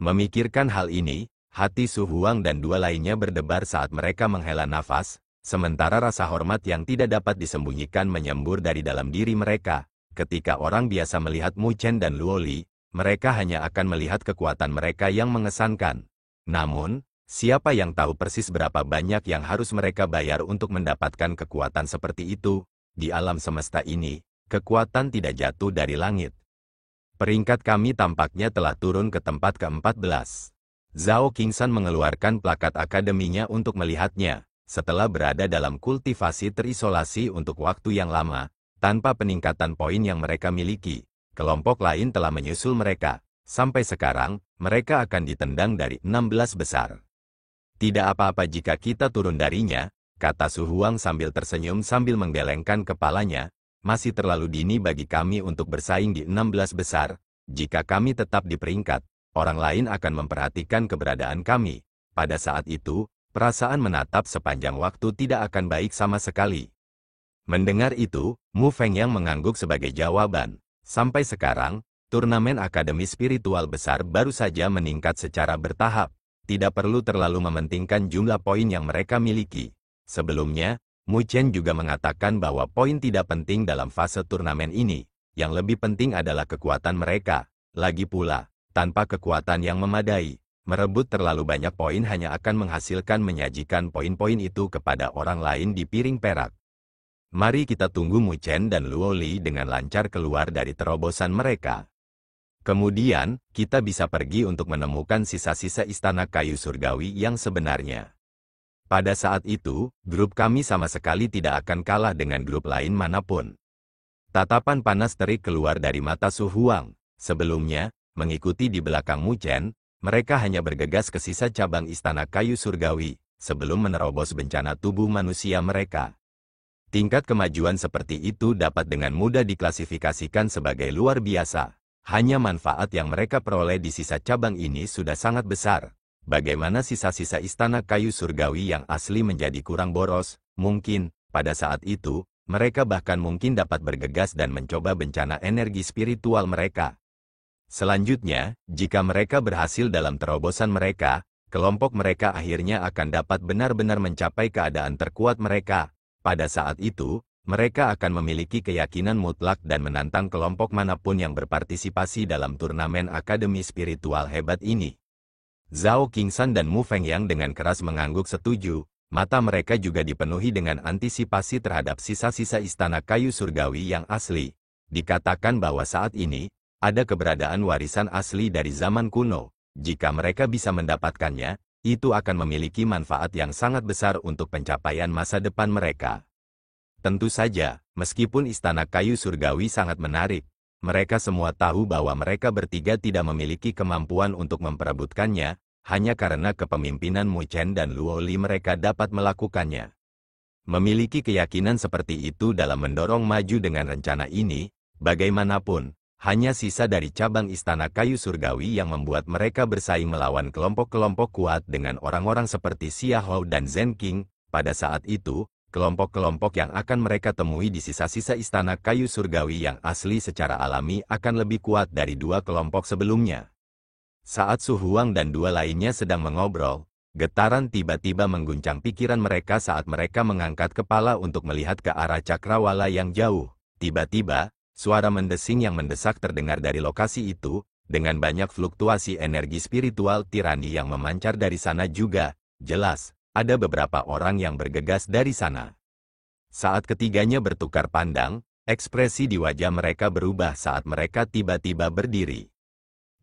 Speaker 1: Memikirkan hal ini, hati Su Huang dan dua lainnya berdebar saat mereka menghela nafas, sementara rasa hormat yang tidak dapat disembunyikan menyembur dari dalam diri mereka. Ketika orang biasa melihat Mu Chen dan Luo Li, mereka hanya akan melihat kekuatan mereka yang mengesankan. Namun, siapa yang tahu persis berapa banyak yang harus mereka bayar untuk mendapatkan kekuatan seperti itu? Di alam semesta ini, kekuatan tidak jatuh dari langit. Peringkat kami tampaknya telah turun ke tempat ke-14. Zhao Qingsan mengeluarkan plakat akademinya untuk melihatnya. Setelah berada dalam kultivasi terisolasi untuk waktu yang lama, tanpa peningkatan poin yang mereka miliki, kelompok lain telah menyusul mereka. Sampai sekarang, mereka akan ditendang dari 16 besar. Tidak apa-apa jika kita turun darinya, kata Su Huang sambil tersenyum sambil menggelengkan kepalanya. Masih terlalu dini bagi kami untuk bersaing di 16 besar. Jika kami tetap di peringkat, orang lain akan memperhatikan keberadaan kami. Pada saat itu, perasaan menatap sepanjang waktu tidak akan baik sama sekali. Mendengar itu, Mu Fengyang mengangguk sebagai jawaban. Sampai sekarang, turnamen akademi spiritual besar baru saja meningkat secara bertahap. Tidak perlu terlalu mementingkan jumlah poin yang mereka miliki. Sebelumnya, Mu Chen juga mengatakan bahwa poin tidak penting dalam fase turnamen ini. Yang lebih penting adalah kekuatan mereka. Lagi pula, tanpa kekuatan yang memadai, merebut terlalu banyak poin hanya akan menghasilkan menyajikan poin-poin itu kepada orang lain di piring perak. Mari kita tunggu Mu Chen dan Luo Li dengan lancar keluar dari terobosan mereka. Kemudian, kita bisa pergi untuk menemukan sisa-sisa istana kayu surgawi yang sebenarnya. Pada saat itu, grup kami sama sekali tidak akan kalah dengan grup lain manapun. Tatapan panas terik keluar dari mata Su Huang. Sebelumnya, mengikuti di belakang Mu Chen, mereka hanya bergegas ke sisa cabang istana kayu surgawi, sebelum menerobos bencana tubuh manusia mereka. Tingkat kemajuan seperti itu dapat dengan mudah diklasifikasikan sebagai luar biasa. Hanya manfaat yang mereka peroleh di sisa cabang ini sudah sangat besar. Bagaimana sisa-sisa istana kayu surgawi yang asli menjadi kurang boros? Mungkin, pada saat itu, mereka bahkan mungkin dapat bergegas dan mencoba bencana energi spiritual mereka. Selanjutnya, jika mereka berhasil dalam terobosan mereka, kelompok mereka akhirnya akan dapat benar-benar mencapai keadaan terkuat mereka. Pada saat itu, mereka akan memiliki keyakinan mutlak dan menantang kelompok manapun yang berpartisipasi dalam turnamen akademi spiritual hebat ini. Zhao Qingsan dan Mu Fengyang dengan keras mengangguk setuju, mata mereka juga dipenuhi dengan antisipasi terhadap sisa-sisa istana kayu surgawi yang asli. Dikatakan bahwa saat ini, ada keberadaan warisan asli dari zaman kuno. Jika mereka bisa mendapatkannya, itu akan memiliki manfaat yang sangat besar untuk pencapaian masa depan mereka. Tentu saja, meskipun istana kayu surgawi sangat menarik, mereka semua tahu bahwa mereka bertiga tidak memiliki kemampuan untuk memperebutkannya, hanya karena kepemimpinan Mu Chen dan Luo Li mereka dapat melakukannya. Memiliki keyakinan seperti itu dalam mendorong maju dengan rencana ini, bagaimanapun, hanya sisa dari cabang istana kayu surgawi yang membuat mereka bersaing melawan kelompok-kelompok kuat dengan orang-orang seperti Xia Hou dan Zhen Qing. Pada saat itu, kelompok-kelompok yang akan mereka temui di sisa-sisa istana kayu surgawi yang asli secara alami akan lebih kuat dari dua kelompok sebelumnya. Saat Su Huang dan dua lainnya sedang mengobrol, getaran tiba-tiba mengguncang pikiran mereka saat mereka mengangkat kepala untuk melihat ke arah cakrawala yang jauh. Tiba-tiba, suara mendesing yang mendesak terdengar dari lokasi itu, dengan banyak fluktuasi energi spiritual tirani yang memancar dari sana juga. Jelas, ada beberapa orang yang bergegas dari sana. Saat ketiganya bertukar pandang, ekspresi di wajah mereka berubah saat mereka tiba-tiba berdiri.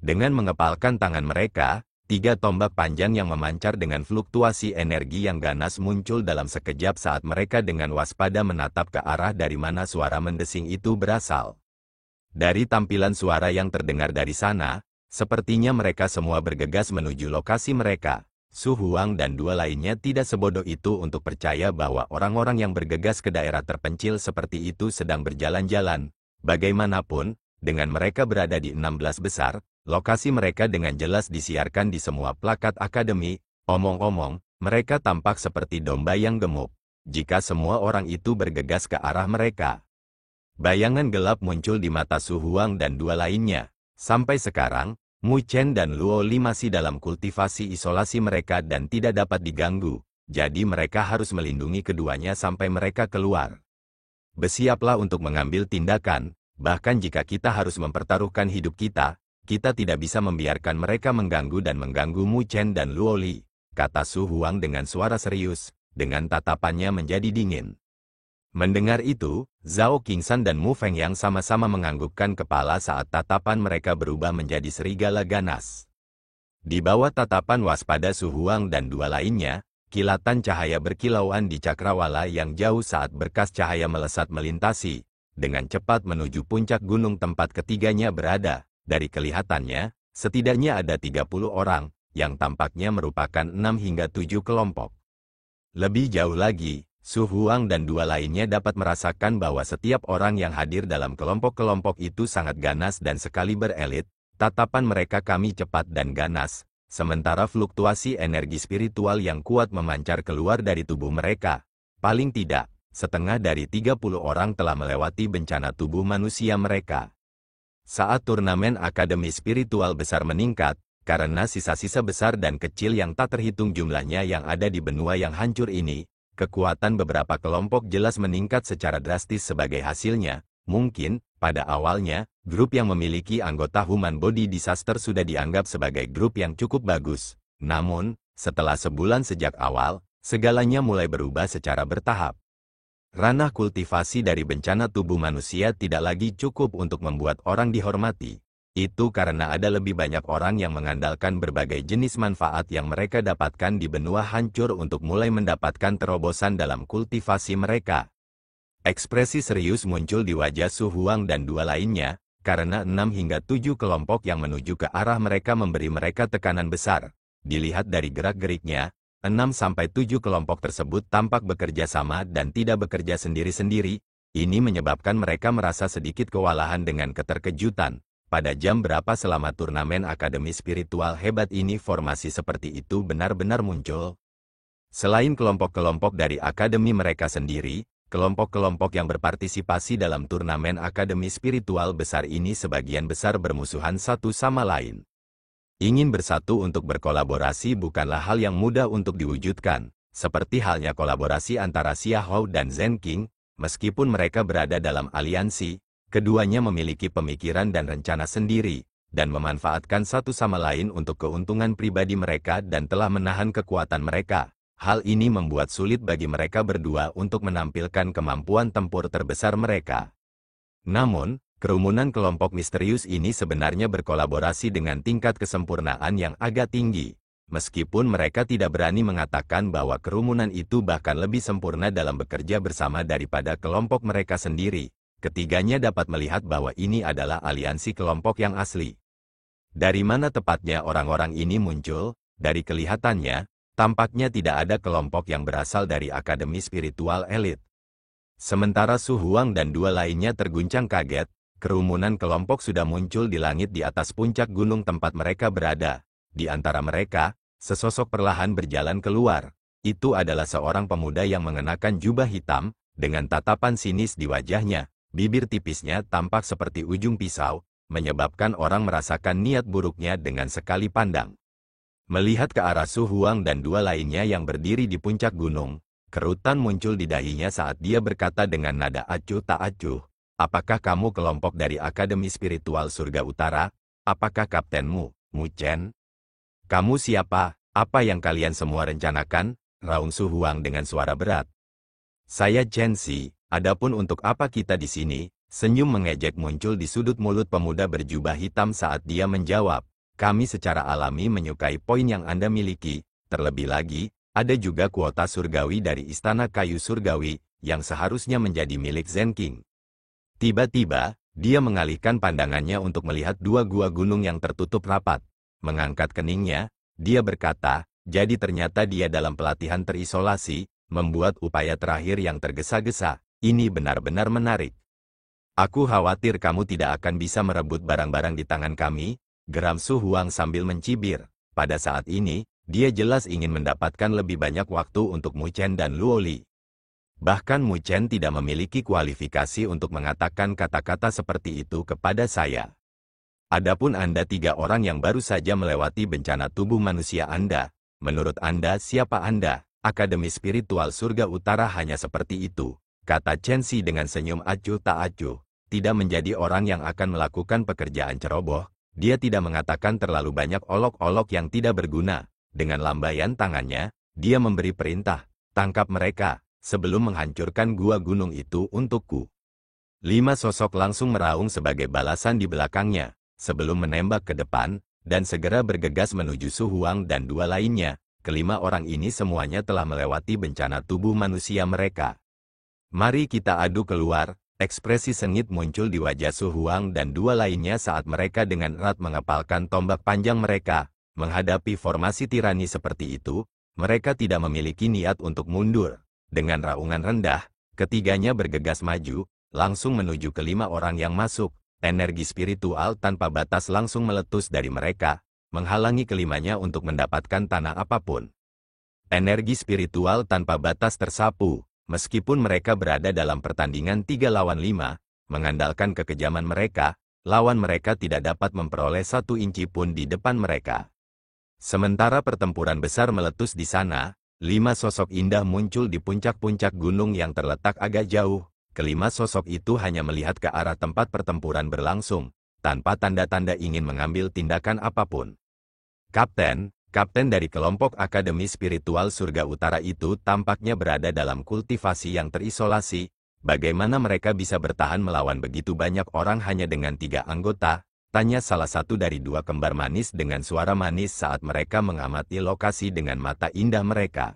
Speaker 1: Dengan mengepalkan tangan mereka, tiga tombak panjang yang memancar dengan fluktuasi energi yang ganas muncul dalam sekejap saat mereka dengan waspada menatap ke arah dari mana suara mendesing itu berasal. Dari tampilan suara yang terdengar dari sana, sepertinya mereka semua bergegas menuju lokasi mereka. Su Huang dan dua lainnya tidak sebodoh itu untuk percaya bahwa orang-orang yang bergegas ke daerah terpencil seperti itu sedang berjalan-jalan. Bagaimanapun, dengan mereka berada di 16 besar, lokasi mereka dengan jelas disiarkan di semua plakat akademi. Omong-omong, mereka tampak seperti domba yang gemuk. Jika semua orang itu bergegas ke arah mereka. Bayangan gelap muncul di mata Su Huang dan dua lainnya. Sampai sekarang, Mu Chen dan Luo Li masih dalam kultivasi isolasi mereka dan tidak dapat diganggu. Jadi mereka harus melindungi keduanya sampai mereka keluar. Bersiaplah untuk mengambil tindakan, bahkan jika kita harus mempertaruhkan hidup kita. Kita tidak bisa membiarkan mereka mengganggu dan mengganggu Mu Chen dan Luo Li, kata Su Huang dengan suara serius, dengan tatapannya menjadi dingin. Mendengar itu, Zhao Qingshan dan Mu Fengyang sama-sama menganggukkan kepala saat tatapan mereka berubah menjadi serigala ganas. Di bawah tatapan waspada Su Huang dan dua lainnya, kilatan cahaya berkilauan di cakrawala yang jauh saat berkas cahaya melesat melintasi, dengan cepat menuju puncak gunung tempat ketiganya berada. Dari kelihatannya, setidaknya ada 30 orang, yang tampaknya merupakan 6 hingga 7 kelompok. Lebih jauh lagi, Su Huang dan dua lainnya dapat merasakan bahwa setiap orang yang hadir dalam kelompok-kelompok itu sangat ganas dan sekali berelit, tatapan mereka kami cepat dan ganas, sementara fluktuasi energi spiritual yang kuat memancar keluar dari tubuh mereka. Paling tidak, setengah dari 30 orang telah melewati bencana tubuh manusia mereka. Saat turnamen Akademi Spiritual besar meningkat, karena sisa-sisa besar dan kecil yang tak terhitung jumlahnya yang ada di benua yang hancur ini, kekuatan beberapa kelompok jelas meningkat secara drastis sebagai hasilnya. Mungkin, pada awalnya, grup yang memiliki anggota Human Body Disaster sudah dianggap sebagai grup yang cukup bagus. Namun, setelah sebulan sejak awal, segalanya mulai berubah secara bertahap. Ranah kultivasi dari bencana tubuh manusia tidak lagi cukup untuk membuat orang dihormati. Itu karena ada lebih banyak orang yang mengandalkan berbagai jenis manfaat yang mereka dapatkan di benua hancur untuk mulai mendapatkan terobosan dalam kultivasi mereka. Ekspresi serius muncul di wajah Su Huang dan dua lainnya, karena 6 hingga 7 kelompok yang menuju ke arah mereka memberi mereka tekanan besar. Dilihat dari gerak-geriknya, 6-7 kelompok tersebut tampak bekerja sama dan tidak bekerja sendiri-sendiri. Ini menyebabkan mereka merasa sedikit kewalahan dengan keterkejutan. Pada jam berapa selama turnamen Akademi Spiritual hebat ini formasi seperti itu benar-benar muncul? Selain kelompok-kelompok dari akademi mereka sendiri, kelompok-kelompok yang berpartisipasi dalam turnamen Akademi Spiritual besar ini sebagian besar bermusuhan satu sama lain. Ingin bersatu untuk berkolaborasi bukanlah hal yang mudah untuk diwujudkan, seperti halnya kolaborasi antara Xia Hou dan Zhen Qing. Meskipun mereka berada dalam aliansi, keduanya memiliki pemikiran dan rencana sendiri, dan memanfaatkan satu sama lain untuk keuntungan pribadi mereka dan telah menahan kekuatan mereka. Hal ini membuat sulit bagi mereka berdua untuk menampilkan kemampuan tempur terbesar mereka. Namun, Kerumunan kelompok misterius ini sebenarnya berkolaborasi dengan tingkat kesempurnaan yang agak tinggi. Meskipun mereka tidak berani mengatakan bahwa kerumunan itu bahkan lebih sempurna dalam bekerja bersama daripada kelompok mereka sendiri, ketiganya dapat melihat bahwa ini adalah aliansi kelompok yang asli. Dari mana tepatnya orang-orang ini muncul? Dari kelihatannya, tampaknya tidak ada kelompok yang berasal dari akademi spiritual elit. Sementara Su Huang dan dua lainnya terguncang kaget, kerumunan kelompok sudah muncul di langit di atas puncak gunung tempat mereka berada. Di antara mereka, sesosok perlahan berjalan keluar. Itu adalah seorang pemuda yang mengenakan jubah hitam, dengan tatapan sinis di wajahnya. Bibir tipisnya tampak seperti ujung pisau, menyebabkan orang merasakan niat buruknya dengan sekali pandang. Melihat ke arah Su Huang dan dua lainnya yang berdiri di puncak gunung, kerutan muncul di dahinya saat dia berkata dengan nada acuh tak acuh. Apakah kamu kelompok dari Akademi Spiritual Surga Utara? Apakah kaptenmu, Mu Chen? Kamu siapa? Apa yang kalian semua rencanakan? Raung Su Huang dengan suara berat. Saya Chen Si, adapun untuk apa kita di sini? Senyum mengejek muncul di sudut mulut pemuda berjubah hitam saat dia menjawab. Kami secara alami menyukai poin yang Anda miliki, terlebih lagi, ada juga kuota surgawi dari Istana Kayu Surgawi, yang seharusnya menjadi milik Zen King. Tiba-tiba, dia mengalihkan pandangannya untuk melihat dua gua gunung yang tertutup rapat. Mengangkat keningnya, dia berkata, jadi ternyata dia dalam pelatihan terisolasi, membuat upaya terakhir yang tergesa-gesa. Ini benar-benar menarik. Aku khawatir kamu tidak akan bisa merebut barang-barang di tangan kami, geram Su Huang sambil mencibir. Pada saat ini, dia jelas ingin mendapatkan lebih banyak waktu untuk Mu Chen dan Luo Li. Bahkan Mu Chen tidak memiliki kualifikasi untuk mengatakan kata-kata seperti itu kepada saya. Adapun Anda tiga orang yang baru saja melewati bencana tubuh manusia Anda, menurut Anda siapa Anda? Akademi Spiritual Surga Utara hanya seperti itu, kata Chen Si dengan senyum acuh tak acuh. Tidak menjadi orang yang akan melakukan pekerjaan ceroboh, dia tidak mengatakan terlalu banyak olok-olok yang tidak berguna. Dengan lambaian tangannya, dia memberi perintah, tangkap mereka. Sebelum menghancurkan gua gunung itu untukku. 5 sosok langsung meraung sebagai balasan di belakangnya, sebelum menembak ke depan, dan segera bergegas menuju Su Huang dan dua lainnya. Kelima orang ini semuanya telah melewati bencana tubuh manusia mereka. Mari kita adu keluar, ekspresi sengit muncul di wajah Su Huang dan dua lainnya saat mereka dengan erat mengepalkan tombak panjang mereka. Menghadapi formasi tirani seperti itu, mereka tidak memiliki niat untuk mundur. Dengan raungan rendah, ketiganya bergegas maju, langsung menuju kelima orang yang masuk. Energi spiritual tanpa batas langsung meletus dari mereka, menghalangi kelimanya untuk mendapatkan tanah apapun. Energi spiritual tanpa batas tersapu, meskipun mereka berada dalam pertandingan 3 lawan 5, mengandalkan kekejaman mereka, lawan mereka tidak dapat memperoleh 1 inci pun di depan mereka. Sementara pertempuran besar meletus di sana, 5 sosok indah muncul di puncak-puncak gunung yang terletak agak jauh. Kelima sosok itu hanya melihat ke arah tempat pertempuran berlangsung, tanpa tanda-tanda ingin mengambil tindakan apapun. Kapten dari kelompok Akademi Spiritual Surga Utara itu tampaknya berada dalam kultivasi yang terisolasi. Bagaimana mereka bisa bertahan melawan begitu banyak orang hanya dengan 3 anggota? Tanya salah satu dari 2 kembar manis dengan suara manis saat mereka mengamati lokasi dengan mata indah mereka.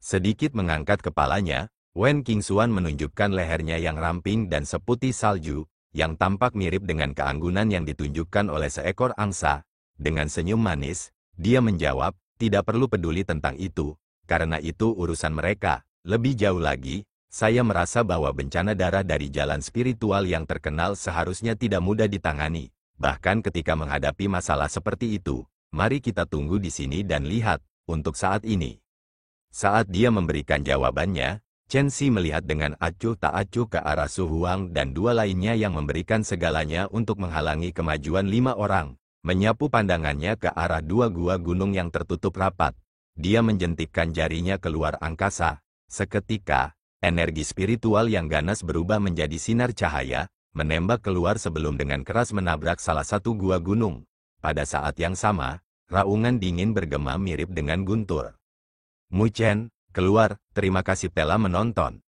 Speaker 1: Sedikit mengangkat kepalanya, Wen Qingxuan menunjukkan lehernya yang ramping dan seputih salju, yang tampak mirip dengan keanggunan yang ditunjukkan oleh seekor angsa. Dengan senyum manis, dia menjawab, tidak perlu peduli tentang itu, karena itu urusan mereka. Lebih jauh lagi, saya merasa bahwa bencana darah dari jalan spiritual yang terkenal seharusnya tidak mudah ditangani. Bahkan ketika menghadapi masalah seperti itu, mari kita tunggu di sini dan lihat, untuk saat ini. Saat dia memberikan jawabannya, Chen Si melihat dengan acuh tak acuh ke arah Su Huang dan dua lainnya yang memberikan segalanya untuk menghalangi kemajuan 5 orang. Menyapu pandangannya ke arah 2 gua gunung yang tertutup rapat. Dia menjentikkan jarinya keluar angkasa. Seketika, energi spiritual yang ganas berubah menjadi sinar cahaya, menembak keluar sebelum dengan keras menabrak salah satu gua gunung. Pada saat yang sama, raungan dingin bergema mirip dengan guntur. Mu Chen, keluar, terima kasih telah menonton.